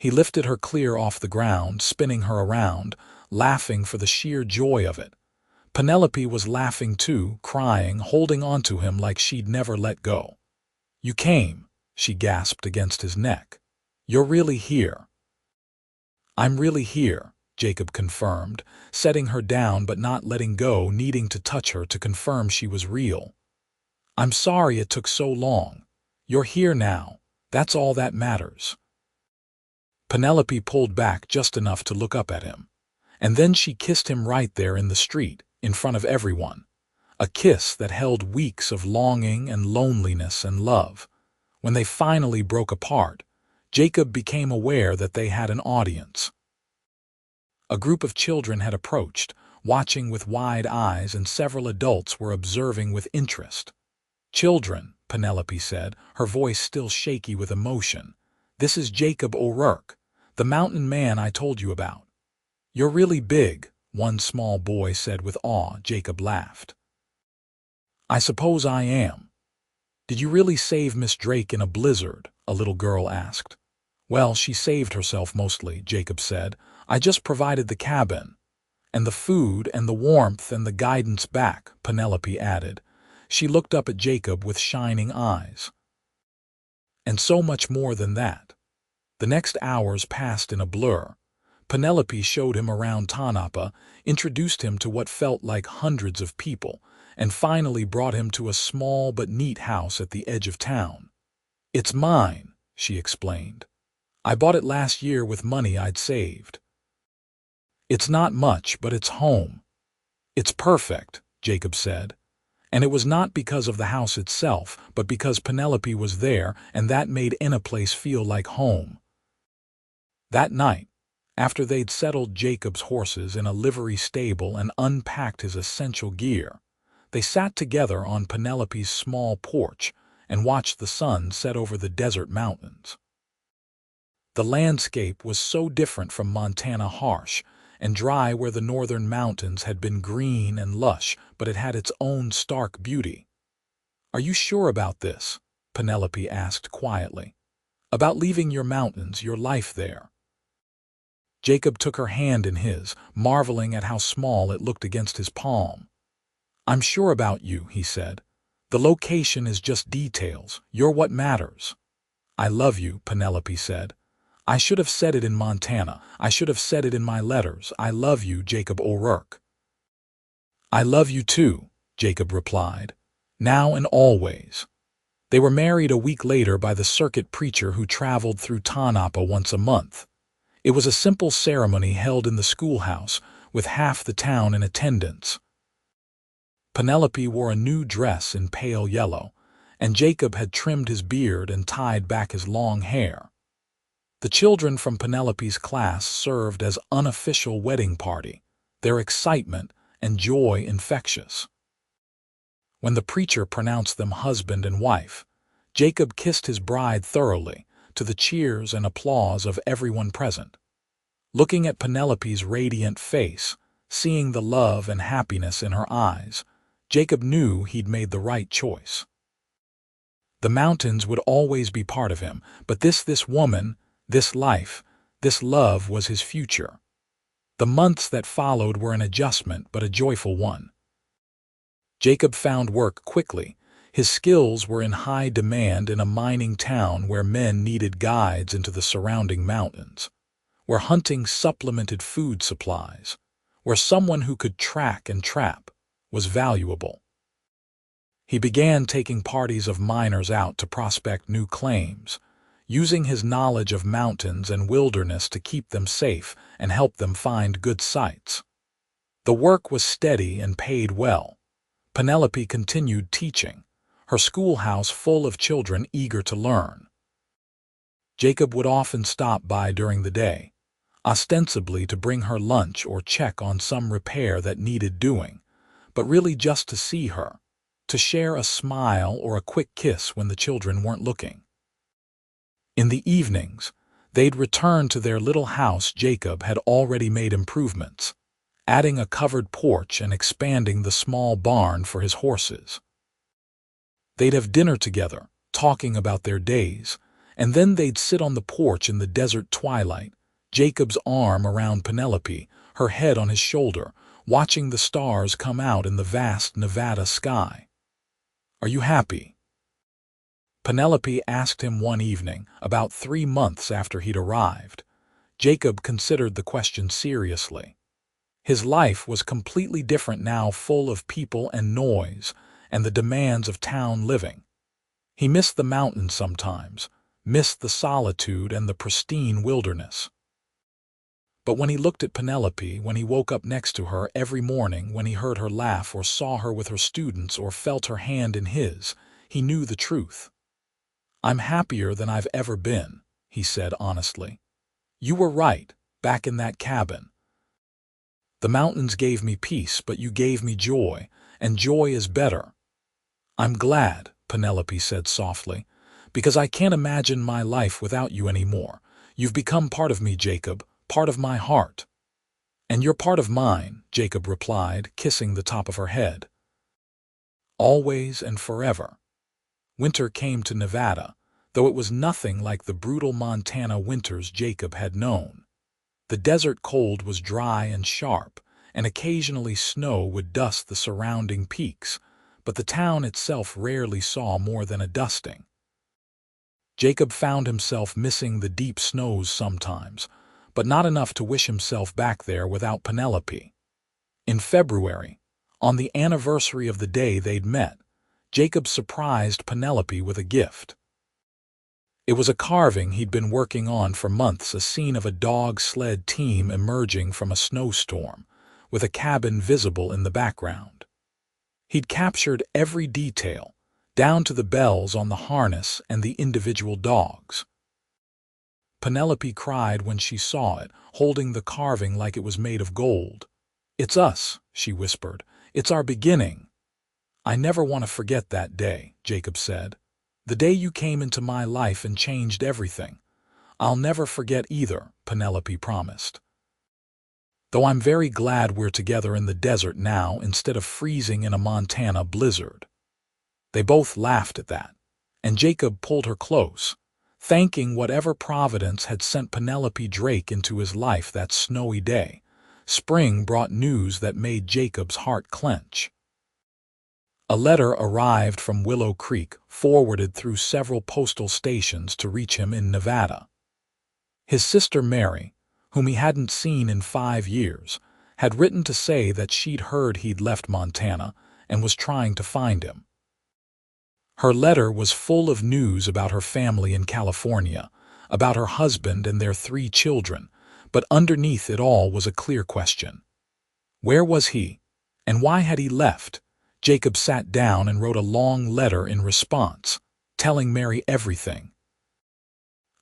He lifted her clear off the ground, spinning her around, laughing for the sheer joy of it. Penelope was laughing too, crying, holding onto him like she'd never let go. "You came," she gasped against his neck. "You're really here." "I'm really here," Jacob confirmed, setting her down but not letting go, needing to touch her to confirm she was real. "I'm sorry it took so long. You're here now. That's all that matters." Penelope pulled back just enough to look up at him. And then she kissed him right there in the street, in front of everyone. A kiss that held weeks of longing and loneliness and love. When they finally broke apart, Jacob became aware that they had an audience. A group of children had approached, watching with wide eyes, and several adults were observing with interest. "Children," Penelope said, her voice still shaky with emotion, "this is Jacob O'Rourke, the mountain man I told you about." "You're really big," one small boy said with awe. Jacob laughed. "I suppose I am." "Did you really save Miss Drake in a blizzard?" a little girl asked. "Well, she saved herself mostly," Jacob said. "I just provided the cabin." "And the food and the warmth and the guidance back," Penelope added. She looked up at Jacob with shining eyes. "And so much more than that." The next hours passed in a blur. Penelope showed him around Tanapa, introduced him to what felt like hundreds of people, and finally brought him to a small but neat house at the edge of town. "It's mine," she explained. "I bought it last year with money I'd saved." "It's not much, but it's home." "It's perfect," Jacob said. And it was not because of the house itself, but because Penelope was there, and that made any place feel like home. That night, after they'd settled Jacob's horses in a livery stable and unpacked his essential gear, they sat together on Penelope's small porch and watched the sun set over the desert mountains. The landscape was so different from Montana, harsh and dry where the northern mountains had been green and lush, but it had its own stark beauty. "Are you sure about this?" Penelope asked quietly. "About leaving your mountains, your life there?" Jacob took her hand in his, marveling at how small it looked against his palm. "I'm sure about you," he said. "The location is just details. You're what matters." "I love you," Penelope said. "I should have said it in Montana. I should have said it in my letters. I love you, Jacob O'Rourke." "I love you too," Jacob replied. "Now and always." They were married a week later by the circuit preacher who traveled through Tanapa once a month. It was a simple ceremony held in the schoolhouse, with half the town in attendance. Penelope wore a new dress in pale yellow, and Jacob had trimmed his beard and tied back his long hair. The children from Penelope's class served as unofficial wedding party, their excitement and joy infectious. When the preacher pronounced them husband and wife, Jacob kissed his bride thoroughly, to the cheers and applause of everyone present. Looking at Penelope's radiant face, seeing the love and happiness in her eyes, Jacob knew he'd made the right choice. The mountains would always be part of him, but this woman, this life, this love was his future. The months that followed were an adjustment, but a joyful one. Jacob found work quickly. His skills were in high demand in a mining town where men needed guides into the surrounding mountains, where hunting supplemented food supplies, where someone who could track and trap was valuable. He began taking parties of miners out to prospect new claims, using his knowledge of mountains and wilderness to keep them safe and help them find good sites. The work was steady and paid well. Penelope continued teaching, her schoolhouse full of children eager to learn. Jacob would often stop by during the day, ostensibly to bring her lunch or check on some repair that needed doing, but really just to see her, to share a smile or a quick kiss when the children weren't looking. In the evenings, they'd return to their little house. Jacob had already made improvements, adding a covered porch and expanding the small barn for his horses. They'd have dinner together, talking about their days, And then they'd sit on the porch in the desert twilight, Jacob's arm around Penelope, her head on his shoulder, watching the stars come out in the vast Nevada sky. "Are you happy?" Penelope asked him one evening, about 3 months after he'd arrived. Jacob considered the question seriously. His life was completely different now, full of people and noise, and the demands of town living. He missed the mountains sometimes, missed the solitude and the pristine wilderness. But when he looked at Penelope, when he woke up next to her every morning, when he heard her laugh or saw her with her students or felt her hand in his, he knew the truth. "I'm happier than I've ever been," he said honestly. "You were right, back in that cabin. The mountains gave me peace, but you gave me joy, and joy is better." "I'm glad," Penelope said softly, "because I can't imagine my life without you anymore. You've become part of me, Jacob, part of my heart." "And you're part of mine," Jacob replied, kissing the top of her head. Always and forever. Winter came to Nevada, though it was nothing like the brutal Montana winters Jacob had known. The desert cold was dry and sharp, and occasionally snow would dust the surrounding peaks, but the town itself rarely saw more than a dusting. Jacob found himself missing the deep snows sometimes, but not enough to wish himself back there without Penelope. In February, on the anniversary of the day they'd met, Jacob surprised Penelope with a gift. It was a carving he'd been working on for months, a scene of a dog sled team emerging from a snowstorm, with a cabin visible in the background. He'd captured every detail, down to the bells on the harness and the individual dogs. Penelope cried when she saw it, holding the carving like it was made of gold. "It's us," she whispered. "It's our beginning." "I never want to forget that day," Jacob said. "The day you came into my life and changed everything." "I'll never forget either," Penelope promised. "Though I'm very glad we're together in the desert now instead of freezing in a Montana blizzard." They both laughed at that, and Jacob pulled her close, thanking whatever providence had sent Penelope Drake into his life that snowy day. Spring brought news that made Jacob's heart clench. A letter arrived from Willow Creek, forwarded through several postal stations to reach him in Nevada. His sister Mary, whom he hadn't seen in 5 years, had written to say that she'd heard he'd left Montana and was trying to find him. Her letter was full of news about her family in California, about her husband and their 3 children, but underneath it all was a clear question. Where was he, and why had he left? Jacob sat down and wrote a long letter in response, telling Mary everything.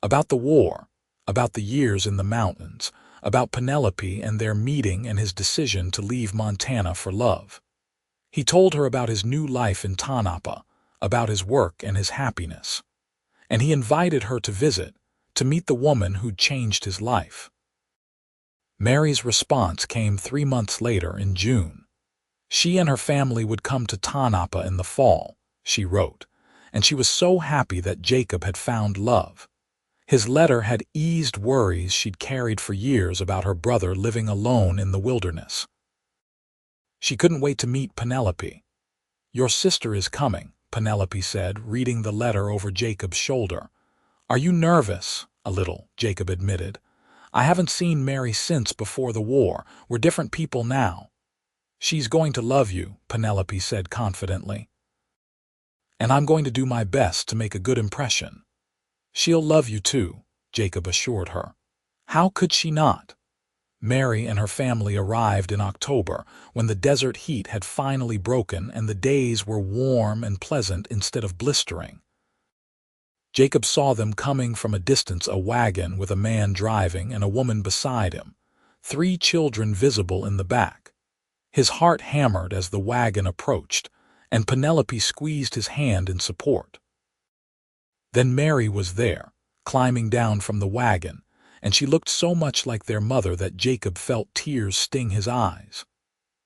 About the war, about the years in the mountains, about Penelope and their meeting and his decision to leave Montana for love. He told her about his new life in Tonopah, about his work and his happiness. And he invited her to visit, to meet the woman who'd changed his life. Mary's response came 3 months later in June. She and her family would come to Tonopah in the fall, she wrote, and she was so happy that Jacob had found love. His letter had eased worries she'd carried for years about her brother living alone in the wilderness. She couldn't wait to meet Penelope. "Your sister is coming," Penelope said, reading the letter over Jacob's shoulder. "Are you nervous?" "A little," Jacob admitted. "I haven't seen Mary since before the war. We're different people now." "She's going to love you," Penelope said confidently. "And I'm going to do my best to make a good impression." "She'll love you too," Jacob assured her. How could she not? Mary and her family arrived in October, when the desert heat had finally broken and the days were warm and pleasant instead of blistering. Jacob saw them coming from a distance, a wagon with a man driving and a woman beside him, 3 children visible in the back. His heart hammered as the wagon approached, and Penelope squeezed his hand in support. Then Mary was there, climbing down from the wagon, and she looked so much like their mother that Jacob felt tears sting his eyes.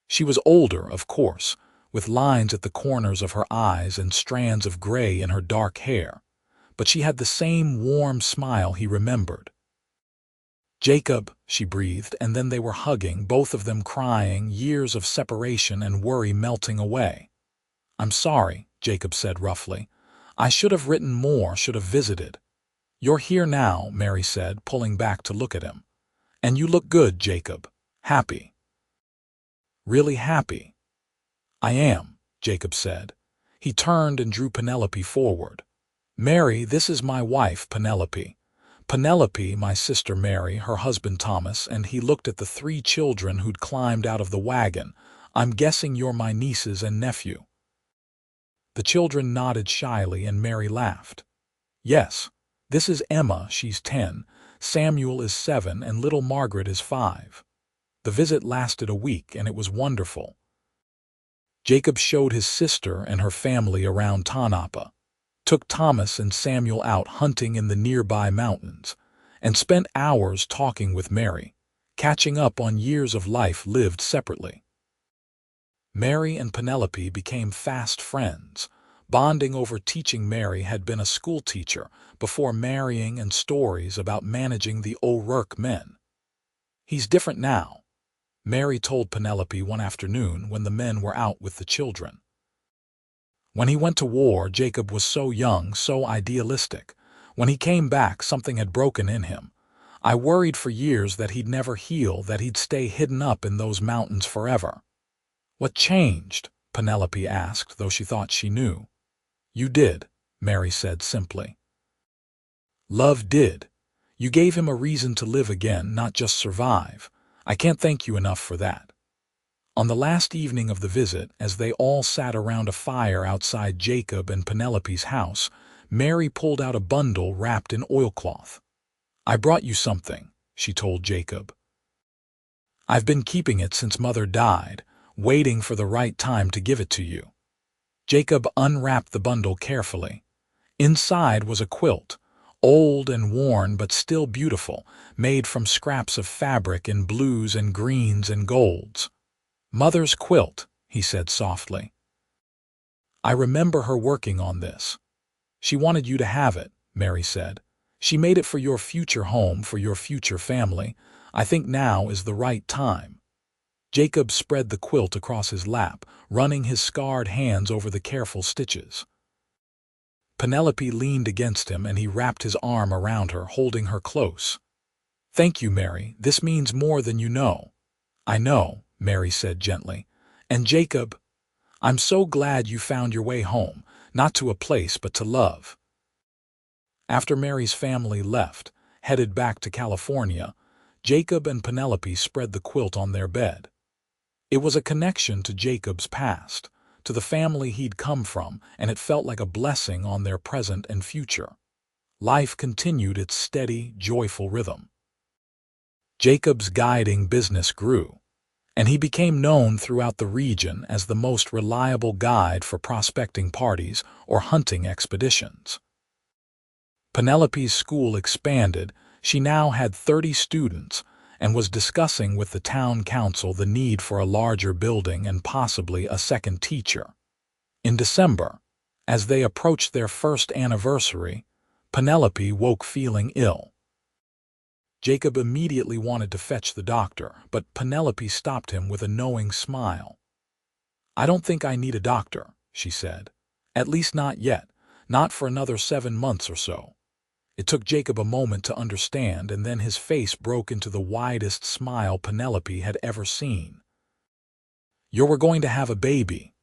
She was older, of course, with lines at the corners of her eyes and strands of gray in her dark hair, but she had the same warm smile he remembered. "Jacob," she breathed, and then they were hugging, both of them crying, years of separation and worry melting away. "I'm sorry," Jacob said roughly. "I should have written more, should have visited." "You're here now," Mary said, pulling back to look at him. "And you look good, Jacob. Happy." "Really happy?" "I am," Jacob said. He turned and drew Penelope forward. "Mary, this is my wife, Penelope. Penelope, my sister Mary, her husband Thomas," and he looked at the 3 children who'd climbed out of the wagon. "I'm guessing you're my nieces and nephew." The children nodded shyly and Mary laughed. "Yes, this is Emma, she's 10, Samuel is 7, and little Margaret is 5. The visit lasted a week and it was wonderful." Jacob showed his sister and her family around Tanapa, took Thomas and Samuel out hunting in the nearby mountains, and spent hours talking with Mary, catching up on years of life lived separately. Mary and Penelope became fast friends, bonding over teaching. Mary had been a schoolteacher before marrying and stories about managing the O'Rourke men. "He's different now," Mary told Penelope one afternoon when the men were out with the children. "When he went to war, Jacob was so young, so idealistic. When he came back, something had broken in him. I worried for years that he'd never heal, that he'd stay hidden up in those mountains forever." "What changed?" Penelope asked, though she thought she knew. "You did," Mary said simply. "Love did. You gave him a reason to live again, not just survive. I can't thank you enough for that." On the last evening of the visit, as they all sat around a fire outside Jacob and Penelope's house, Mary pulled out a bundle wrapped in oilcloth. "I brought you something," she told Jacob. "I've been keeping it since Mother died, waiting for the right time to give it to you." Jacob unwrapped the bundle carefully. Inside was a quilt, old and worn but still beautiful, made from scraps of fabric in blues and greens and golds. "Mother's quilt," he said softly. "I remember her working on this. She wanted you to have it," Mary said. "She made it for your future home, for your future family. I think now is the right time." Jacob spread the quilt across his lap, running his scarred hands over the careful stitches. Penelope leaned against him and he wrapped his arm around her, holding her close. "Thank you, Mary. This means more than you know." "I know," Mary said gently. "And Jacob, I'm so glad you found your way home, not to a place but to love." After Mary's family left, headed back to California, Jacob and Penelope spread the quilt on their bed. It was a connection to Jacob's past, to the family he'd come from, and it felt like a blessing on their present and future. Life continued its steady, joyful rhythm. Jacob's guiding business grew, and he became known throughout the region as the most reliable guide for prospecting parties or hunting expeditions. Penelope's school expanded. She now had 30 students and was discussing with the town council the need for a larger building and possibly a second teacher. In December, as they approached their first anniversary, Penelope woke feeling ill. Jacob immediately wanted to fetch the doctor, but Penelope stopped him with a knowing smile. "I don't think I need a doctor," she said. "At least not yet, not for another 7 months or so." It took Jacob a moment to understand, and then his face broke into the widest smile Penelope had ever seen. "We're going to have a baby.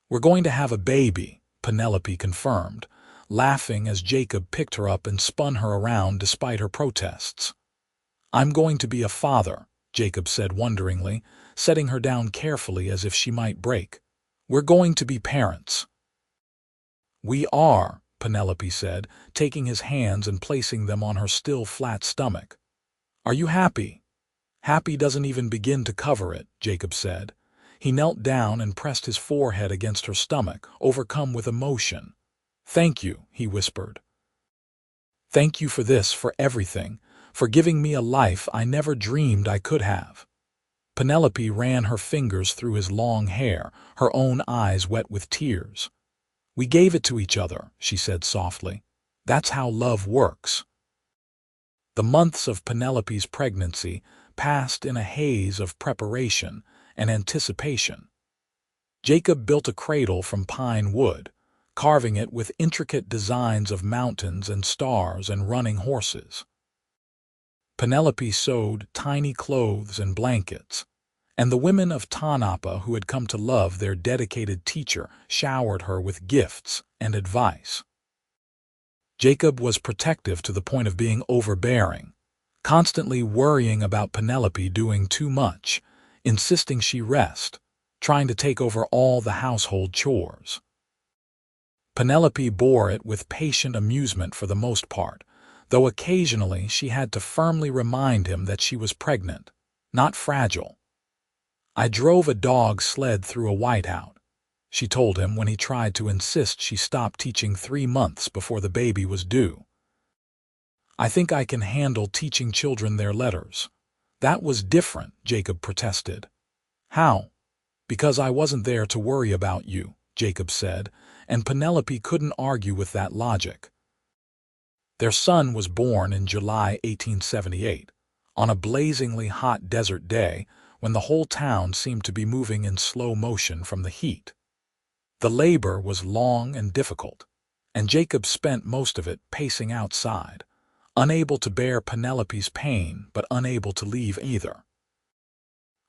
We're going to have a baby," Penelope confirmed, laughing as Jacob picked her up and spun her around despite her protests. "I'm going to be a father," Jacob said wonderingly, setting her down carefully as if she might break. "We're going to be parents." "We are," Penelope said, taking his hands and placing them on her still flat stomach. "Are you happy?" "Happy doesn't even begin to cover it," Jacob said. He knelt down and pressed his forehead against her stomach, overcome with emotion. "Thank you," he whispered. "Thank you for this, for everything, for giving me a life I never dreamed I could have." Penelope ran her fingers through his long hair, her own eyes wet with tears. "We gave it to each other," she said softly. That's how love works. The months of Penelope's pregnancy passed in a haze of preparation and anticipation. Jacob built a cradle from pine wood, carving it with intricate designs of mountains and stars and running horses. Penelope sewed tiny clothes and blankets, and the women of Tanapa who had come to love their dedicated teacher showered her with gifts and advice. Jacob was protective to the point of being overbearing, constantly worrying about Penelope doing too much, insisting she rest, trying to take over all the household chores. Penelope bore it with patient amusement for the most part, though occasionally she had to firmly remind him that she was pregnant, not fragile. "I drove a dog sled through a whiteout," she told him when he tried to insist she stop teaching 3 months before the baby was due. "I think I can handle teaching children their letters." "That was different," Jacob protested. "How?" "Because I wasn't there to worry about you," Jacob said, and Penelope couldn't argue with that logic. Their son was born in July 1878, on a blazingly hot desert day when the whole town seemed to be moving in slow motion from the heat. The labor was long and difficult, and Jacob spent most of it pacing outside, unable to bear Penelope's pain but unable to leave either.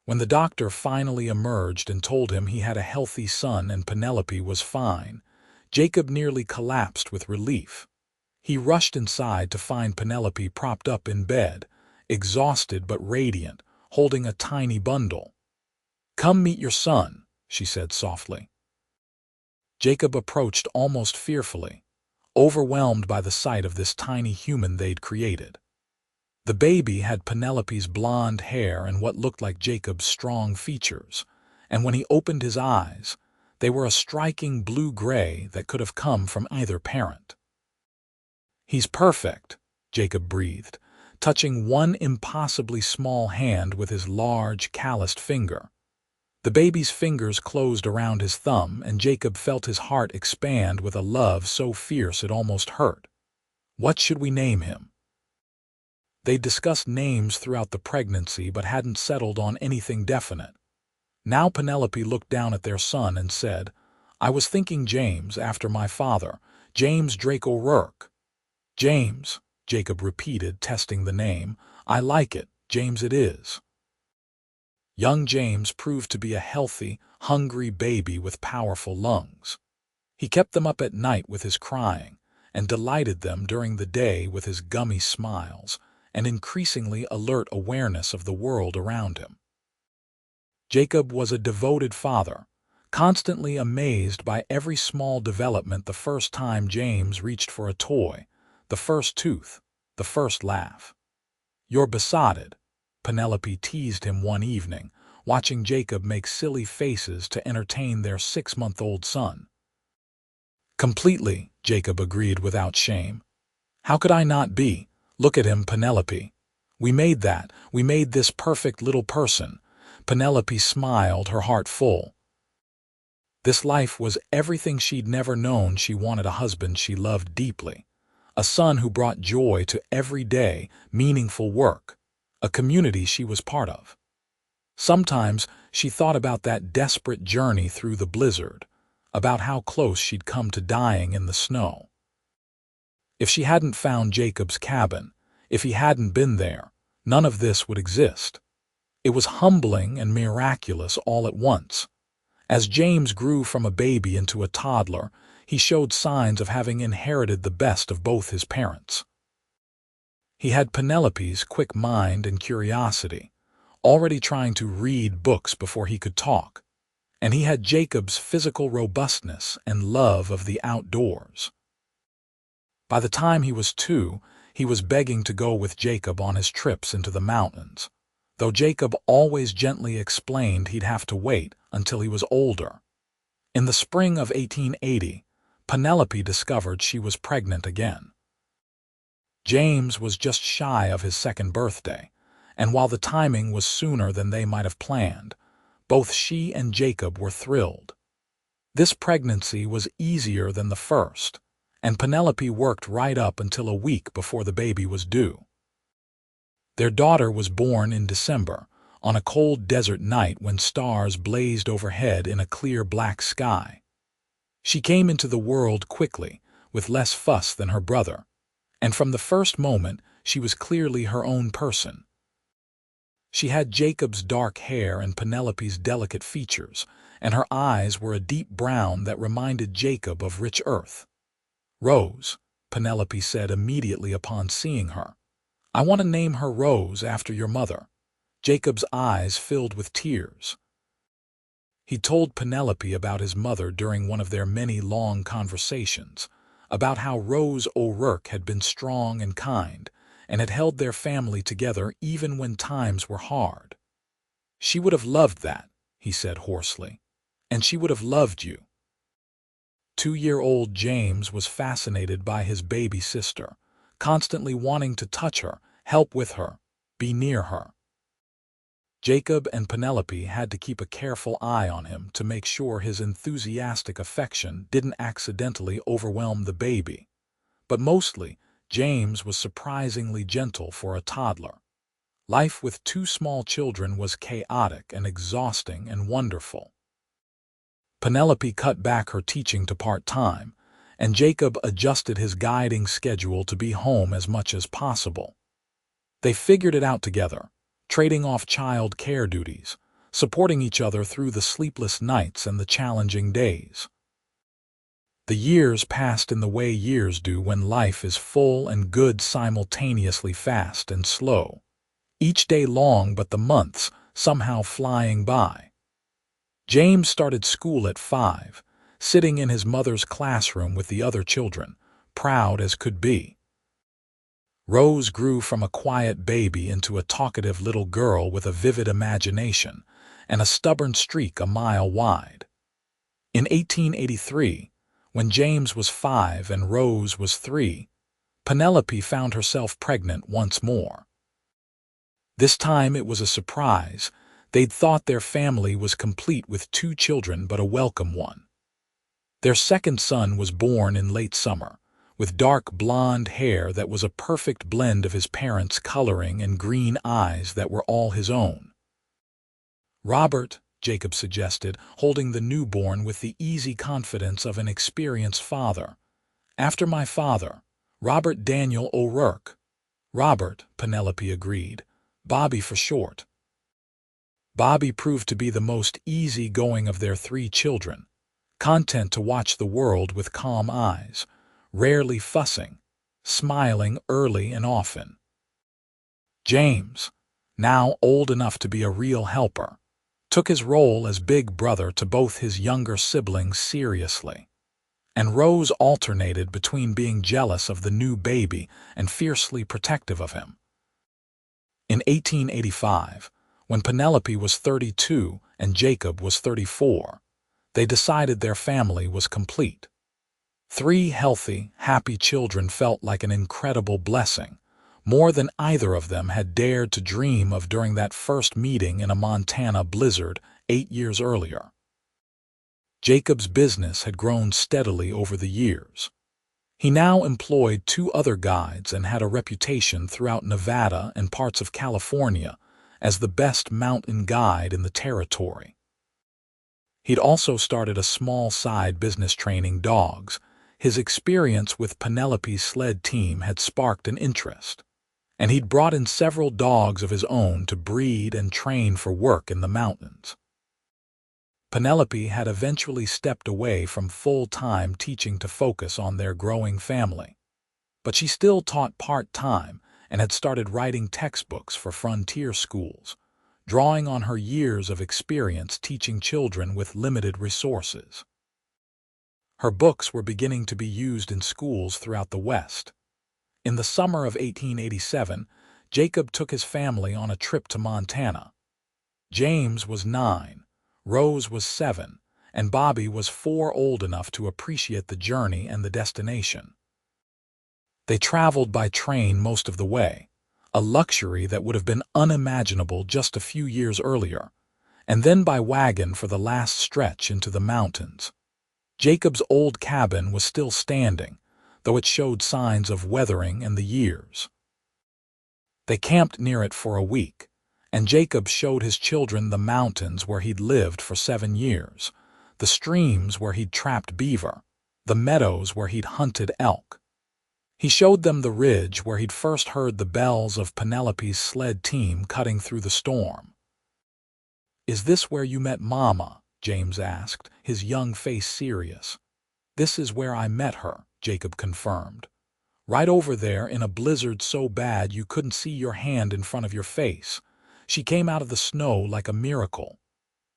When the doctor finally emerged and told him he had a healthy son and Penelope was fine, Jacob nearly collapsed with relief. He rushed inside to find Penelope propped up in bed, exhausted but radiant, holding a tiny bundle. "Come meet your son," she said softly. Jacob approached almost fearfully, overwhelmed by the sight of this tiny human they'd created. The baby had Penelope's blonde hair and what looked like Jacob's strong features, and when he opened his eyes, they were a striking blue-gray that could have come from either parent. "He's perfect," Jacob breathed, touching one impossibly small hand with his large, calloused finger. The baby's fingers closed around his thumb, and Jacob felt his heart expand with a love so fierce it almost hurt. "What should we name him?" They discussed names throughout the pregnancy but hadn't settled on anything definite. Now Penelope looked down at their son and said, "I was thinking James, after my father, James Drake O'Rourke." "James," Jacob repeated, testing the name. "I like it, James it is." Young James proved to be a healthy, hungry baby with powerful lungs. He kept them up at night with his crying, and delighted them during the day with his gummy smiles and increasingly alert awareness of the world around him. Jacob was a devoted father, constantly amazed by every small development: the first time James reached for a toy, the first tooth, the first laugh. "You're besotted," Penelope teased him one evening, watching Jacob make silly faces to entertain their 6-month-old son. "Completely," Jacob agreed without shame. "How could I not be? Look at him, Penelope. We made this perfect little person." Penelope smiled, her heart full. This life was everything she'd never known. She wanted a husband she loved deeply, a son who brought joy to everyday, meaningful work, a community she was part of. Sometimes she thought about that desperate journey through the blizzard, about how close she'd come to dying in the snow. If she hadn't found Jacob's cabin, if he hadn't been there, none of this would exist. It was humbling and miraculous all at once. As James grew from a baby into a toddler, he showed signs of having inherited the best of both his parents. He had Penelope's quick mind and curiosity, already trying to read books before he could talk, and he had Jacob's physical robustness and love of the outdoors. By the time he was 2, he was begging to go with Jacob on his trips into the mountains, though Jacob always gently explained he'd have to wait until he was older. In the spring of 1880, Penelope discovered she was pregnant again. James was just shy of his 2nd birthday, and while the timing was sooner than they might have planned, both she and Jacob were thrilled. This pregnancy was easier than the first, and Penelope worked right up until a week before the baby was due. Their daughter was born in December, on a cold desert night when stars blazed overhead in a clear black sky. She came into the world quickly, with less fuss than her brother, and from the first moment she was clearly her own person. She had Jacob's dark hair and Penelope's delicate features, and her eyes were a deep brown that reminded Jacob of rich earth. "Rose," Penelope said immediately upon seeing her. "I want to name her Rose after your mother." Jacob's eyes filled with tears. He told Penelope about his mother during one of their many long conversations, about how Rose O'Rourke had been strong and kind, and had held their family together even when times were hard. "She would have loved that," he said hoarsely, "and she would have loved you." 2-year-old James was fascinated by his baby sister, constantly wanting to touch her, help with her, be near her. Jacob and Penelope had to keep a careful eye on him to make sure his enthusiastic affection didn't accidentally overwhelm the baby. But mostly, James was surprisingly gentle for a toddler. Life with 2 small children was chaotic and exhausting and wonderful. Penelope cut back her teaching to part-time, and Jacob adjusted his guiding schedule to be home as much as possible. They figured it out together, trading off child care duties, supporting each other through the sleepless nights and the challenging days. The years passed in the way years do when life is full and good simultaneously, fast and slow. Each day long, but the months somehow flying by. James started school at 5, sitting in his mother's classroom with the other children, proud as could be. Rose grew from a quiet baby into a talkative little girl with a vivid imagination and a stubborn streak a mile wide. In 1883, when James was 5 and Rose was 3, Penelope found herself pregnant once more. This time it was a surprise. They'd thought their family was complete with 2 children, but a welcome one. Their second son was born in late summer, with dark blonde hair that was a perfect blend of his parents' coloring and green eyes that were all his own. "Robert," Jacob suggested, holding the newborn with the easy confidence of an experienced father. "After my father, Robert Daniel O'Rourke." "Robert," Penelope agreed. "Bobby for short." Bobby proved to be the most easygoing of their 3 children, content to watch the world with calm eyes, rarely fussing, smiling early and often. James, now old enough to be a real helper, took his role as big brother to both his younger siblings seriously, and Rose alternated between being jealous of the new baby and fiercely protective of him. In 1885, when Penelope was 32 and Jacob was 34, they decided their family was complete. 3 healthy, happy children felt like an incredible blessing, more than either of them had dared to dream of during that first meeting in a Montana blizzard 8 years earlier. Jacob's business had grown steadily over the years. He now employed 2 other guides and had a reputation throughout Nevada and parts of California as the best mountain guide in the territory. He'd also started a small side business training dogs. His experience with Penelope's sled team had sparked an interest, and he'd brought in several dogs of his own to breed and train for work in the mountains. Penelope had eventually stepped away from full-time teaching to focus on their growing family, but she still taught part-time and had started writing textbooks for frontier schools, drawing on her years of experience teaching children with limited resources. Her books were beginning to be used in schools throughout the West. In the summer of 1887, Jacob took his family on a trip to Montana. James was 9, Rose was 7, and Bobby was 4, old enough to appreciate the journey and the destination. They traveled by train most of the way, a luxury that would have been unimaginable just a few years earlier, and then by wagon for the last stretch into the mountains. Jacob's old cabin was still standing, though it showed signs of weathering in the years. They camped near it for a week, and Jacob showed his children the mountains where he'd lived for 7 years, the streams where he'd trapped beaver, the meadows where he'd hunted elk. He showed them the ridge where he'd first heard the bells of Penelope's sled team cutting through the storm. "Is this where you met Mama?" James asked, his young face serious. "This is where I met her," Jacob confirmed. "Right over there in a blizzard so bad you couldn't see your hand in front of your face. She came out of the snow like a miracle."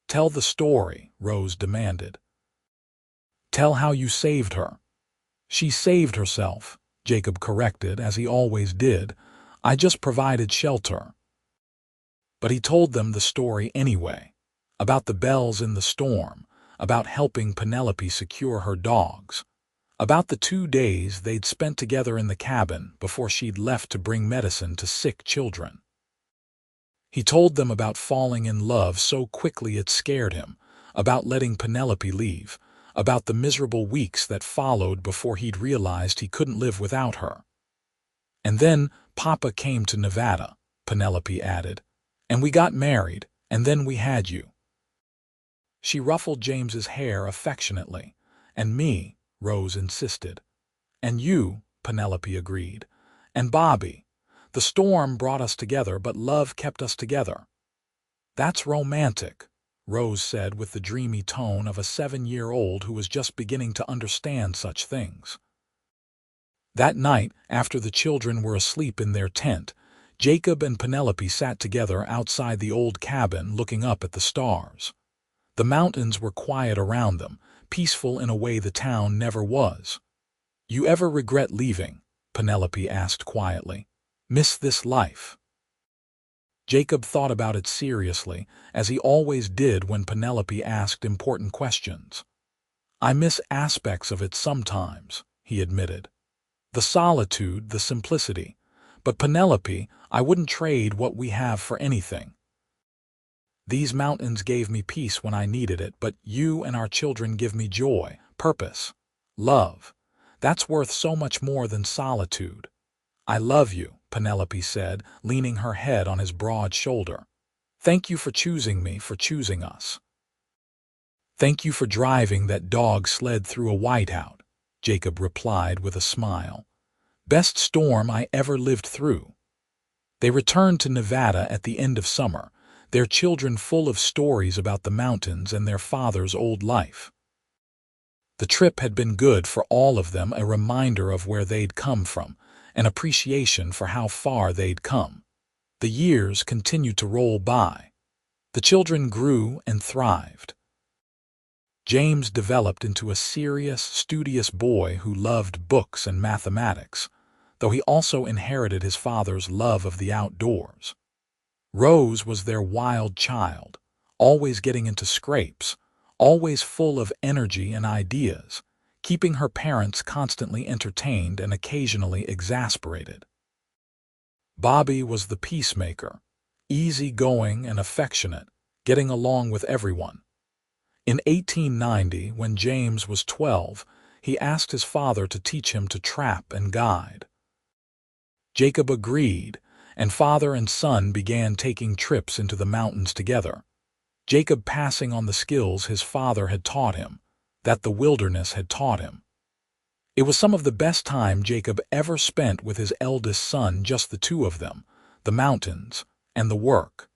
"Tell the story," Rose demanded. "Tell how you saved her." "She saved herself," Jacob corrected, as he always did. "I just provided shelter." But he told them the story anyway, about the bells in the storm, about helping Penelope secure her dogs, about the 2 days they'd spent together in the cabin before she'd left to bring medicine to sick children. He told them about falling in love so quickly it scared him, about letting Penelope leave, about the miserable weeks that followed before he'd realized he couldn't live without her. "And then Papa came to Nevada," Penelope added, "and we got married, and then we had you." She ruffled James's hair affectionately. "And me," Rose insisted. "And you," Penelope agreed. "And Bobby. The storm brought us together, but love kept us together." "That's romantic," Rose said with the dreamy tone of a 7-year-old who was just beginning to understand such things. That night, after the children were asleep in their tent, Jacob and Penelope sat together outside the old cabin looking up at the stars. The mountains were quiet around them, peaceful in a way the town never was. "You ever regret leaving?" Penelope asked quietly. "Miss this life?" Jacob thought about it seriously, as he always did when Penelope asked important questions. "I miss aspects of it sometimes," he admitted. "The solitude, the simplicity. But Penelope, I wouldn't trade what we have for anything. These mountains gave me peace when I needed it, but you and our children give me joy, purpose, love. That's worth so much more than solitude." "I love you," Penelope said, leaning her head on his broad shoulder. "Thank you for choosing me, for choosing us." "Thank you for driving that dog sled through a whiteout," Jacob replied with a smile. "Best storm I ever lived through." They returned to Nevada at the end of summer, their children full of stories about the mountains and their father's old life. The trip had been good for all of them, a reminder of where they'd come from, an appreciation for how far they'd come. The years continued to roll by. The children grew and thrived. James developed into a serious, studious boy who loved books and mathematics, though he also inherited his father's love of the outdoors. Rose was their wild child, always getting into scrapes, always full of energy and ideas, keeping her parents constantly entertained and occasionally exasperated. Bobby was the peacemaker, easygoing and affectionate, getting along with everyone. In 1890, when James was 12, he asked his father to teach him to trap and guide. Jacob agreed, and father and son began taking trips into the mountains together, Jacob passing on the skills his father had taught him, that the wilderness had taught him. It was some of the best time Jacob ever spent with his eldest son, just the two of them, the mountains and the work.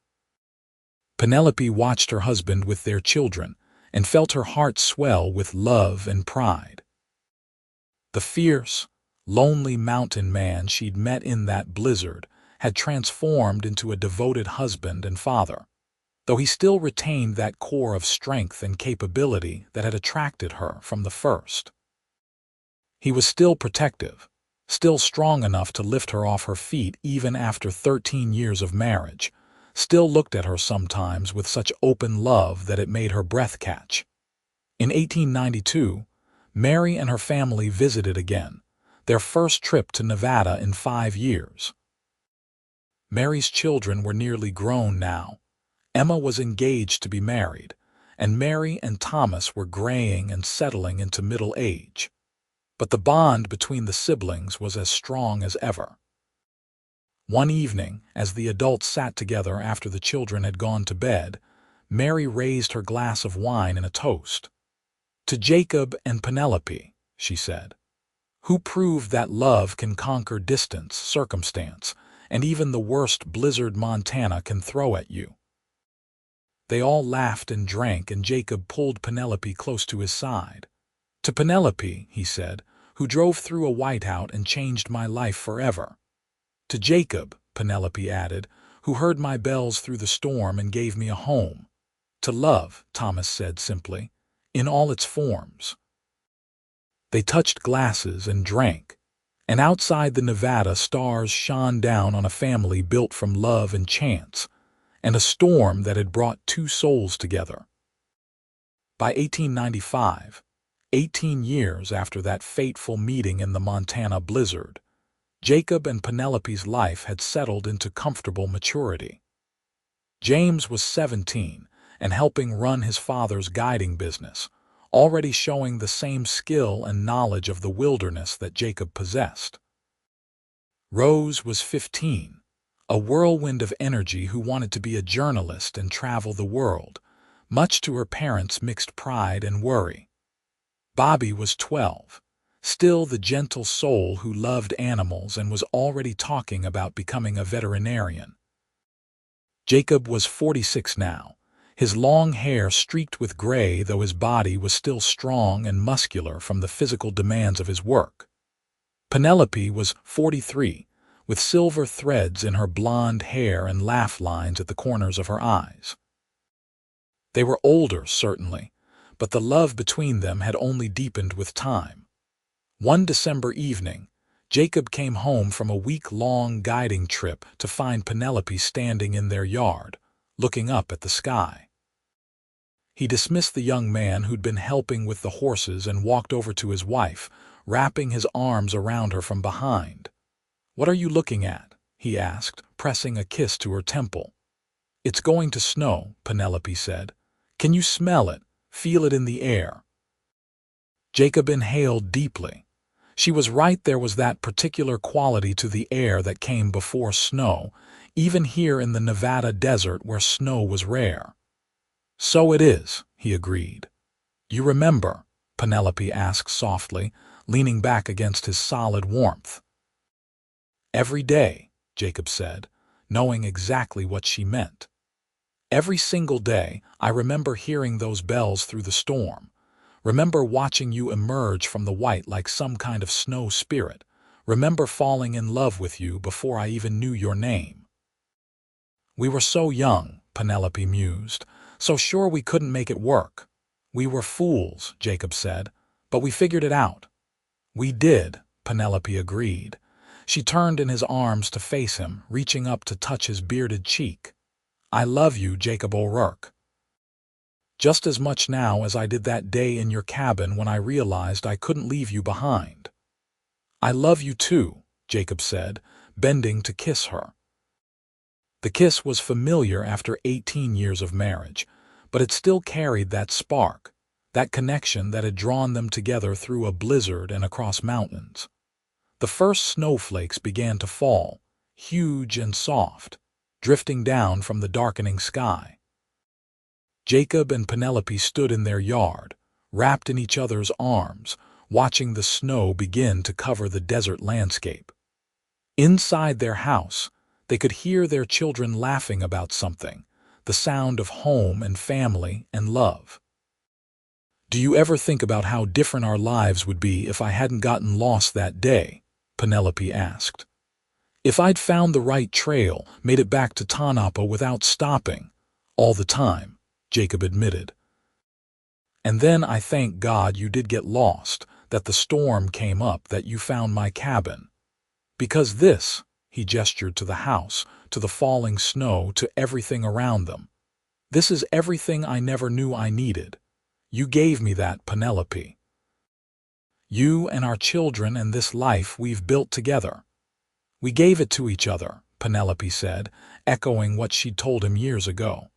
Penelope watched her husband with their children and felt her heart swell with love and pride. The fierce, lonely mountain man she'd met in that blizzard had transformed into a devoted husband and father, though he still retained that core of strength and capability that had attracted her from the first. He was still protective, still strong enough to lift her off her feet even after 13 years of marriage, still looked at her sometimes with such open love that it made her breath catch. In 1892, Mary and her family visited again, their first trip to Nevada in 5 years. Mary's children were nearly grown now. Emma was engaged to be married, and Mary and Thomas were graying and settling into middle age. but the bond between the siblings was as strong as ever. One evening, as the adults sat together after the children had gone to bed, Mary raised her glass of wine in a toast. "To Jacob and Penelope," she said, "who proved that love can conquer distance, circumstance, and even the worst blizzard Montana can throw at you." They all laughed and drank, and Jacob pulled Penelope close to his side. "To Penelope," he said, "who drove through a whiteout and changed my life forever." "To Jacob," Penelope added, "who heard my bells through the storm and gave me a home." "To love," Thomas said simply, "in all its forms." They touched glasses and drank, and outside the Nevada stars shone down on a family built from love and chance, and a storm that had brought two souls together. By 1895, 18 years after that fateful meeting in the Montana blizzard, Jacob and Penelope's life had settled into comfortable maturity. James was 17 and helping run his father's guiding business, already showing the same skill and knowledge of the wilderness that Jacob possessed. Rose was 15, a whirlwind of energy who wanted to be a journalist and travel the world, much to her parents' mixed pride and worry. Bobby was 12, still the gentle soul who loved animals and was already talking about becoming a veterinarian. Jacob was 46 now, his long hair streaked with gray, though his body was still strong and muscular from the physical demands of his work. Penelope was 43, with silver threads in her blonde hair and laugh lines at the corners of her eyes. They were older, certainly, but the love between them had only deepened with time. One December evening, Jacob came home from a week-long guiding trip to find Penelope standing in their yard, looking up at the sky. He dismissed the young man who'd been helping with the horses and walked over to his wife, wrapping his arms around her from behind. "What are you looking at?" he asked, pressing a kiss to her temple. "It's going to snow," Penelope said. "Can you smell it? Feel it in the air?" Jacob inhaled deeply. She was right, there was that particular quality to the air that came before snow, even here in the Nevada desert where snow was rare. "So it is," he agreed. "You remember?" Penelope asked softly, leaning back against his solid warmth. "Every day," Jacob said, knowing exactly what she meant. "Every single day, I remember hearing those bells through the storm. Remember watching you emerge from the white like some kind of snow spirit. Remember falling in love with you before I even knew your name." "We were so young," Penelope mused, "so sure we couldn't make it work." "We were fools," Jacob said, "but we figured it out." "We did," Penelope agreed. She turned in his arms to face him, reaching up to touch his bearded cheek. "I love you, Jacob O'Rourke. Just as much now as I did that day in your cabin when I realized I couldn't leave you behind." "I love you too," Jacob said, bending to kiss her. The kiss was familiar after 18 years of marriage, but it still carried that spark, that connection that had drawn them together through a blizzard and across mountains. The first snowflakes began to fall, huge and soft, drifting down from the darkening sky. Jacob and Penelope stood in their yard, wrapped in each other's arms, watching the snow begin to cover the desert landscape. Inside their house, they could hear their children laughing about something, the sound of home and family and love. "Do you ever think about how different our lives would be if I hadn't gotten lost that day?" Penelope asked. "If I'd found the right trail, made it back to Tonopah without stopping, all the time," Jacob admitted. "And then I thank God you did get lost, that the storm came up, that you found my cabin. Because this," he gestured to the house, to the falling snow, to everything around them. "This is everything I never knew I needed. You gave me that, Penelope. You and our children and this life we've built together." "We gave it to each other," Penelope said, echoing what she'd told him years ago.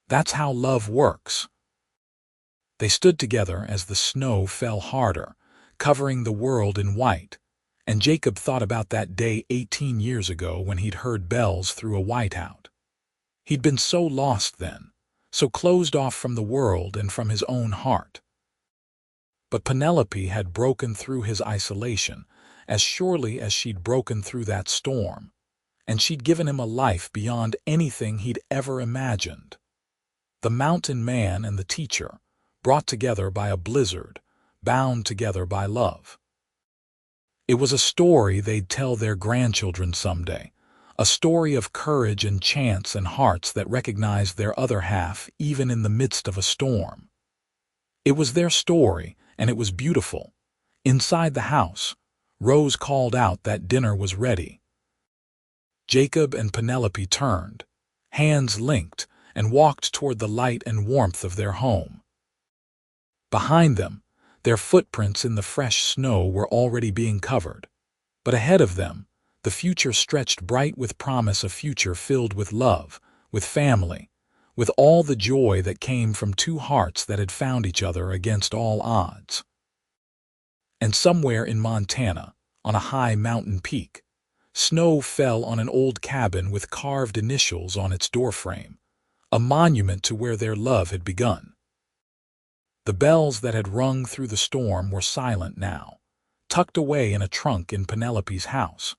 "That's how love works." They stood together as the snow fell harder, covering the world in white, and Jacob thought about that day 18 years ago when he'd heard bells through a whiteout. He'd been so lost then, so closed off from the world and from his own heart. But Penelope had broken through his isolation as surely as she'd broken through that storm, and she'd given him a life beyond anything he'd ever imagined. The mountain man and the teacher, brought together by a blizzard, bound together by love. It was a story they'd tell their grandchildren someday, a story of courage and chance and hearts that recognized their other half even in the midst of a storm. It was their story, and it was beautiful. Inside the house, Rose called out that dinner was ready. Jacob and Penelope turned, hands linked, and walked toward the light and warmth of their home. Behind them, their footprints in the fresh snow were already being covered, but ahead of them, the future stretched bright with promise, a future filled with love, with family, with all the joy that came from two hearts that had found each other against all odds. And somewhere in Montana, on a high mountain peak, snow fell on an old cabin with carved initials on its doorframe, a monument to where their love had begun. The bells that had rung through the storm were silent now, tucked away in a trunk in Penelope's house,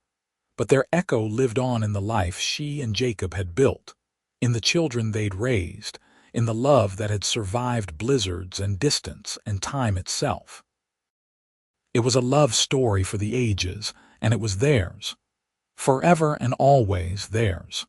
but their echo lived on in the life she and Jacob had built, in the children they'd raised, in the love that had survived blizzards and distance and time itself. It was a love story for the ages, and it was theirs, forever and always theirs.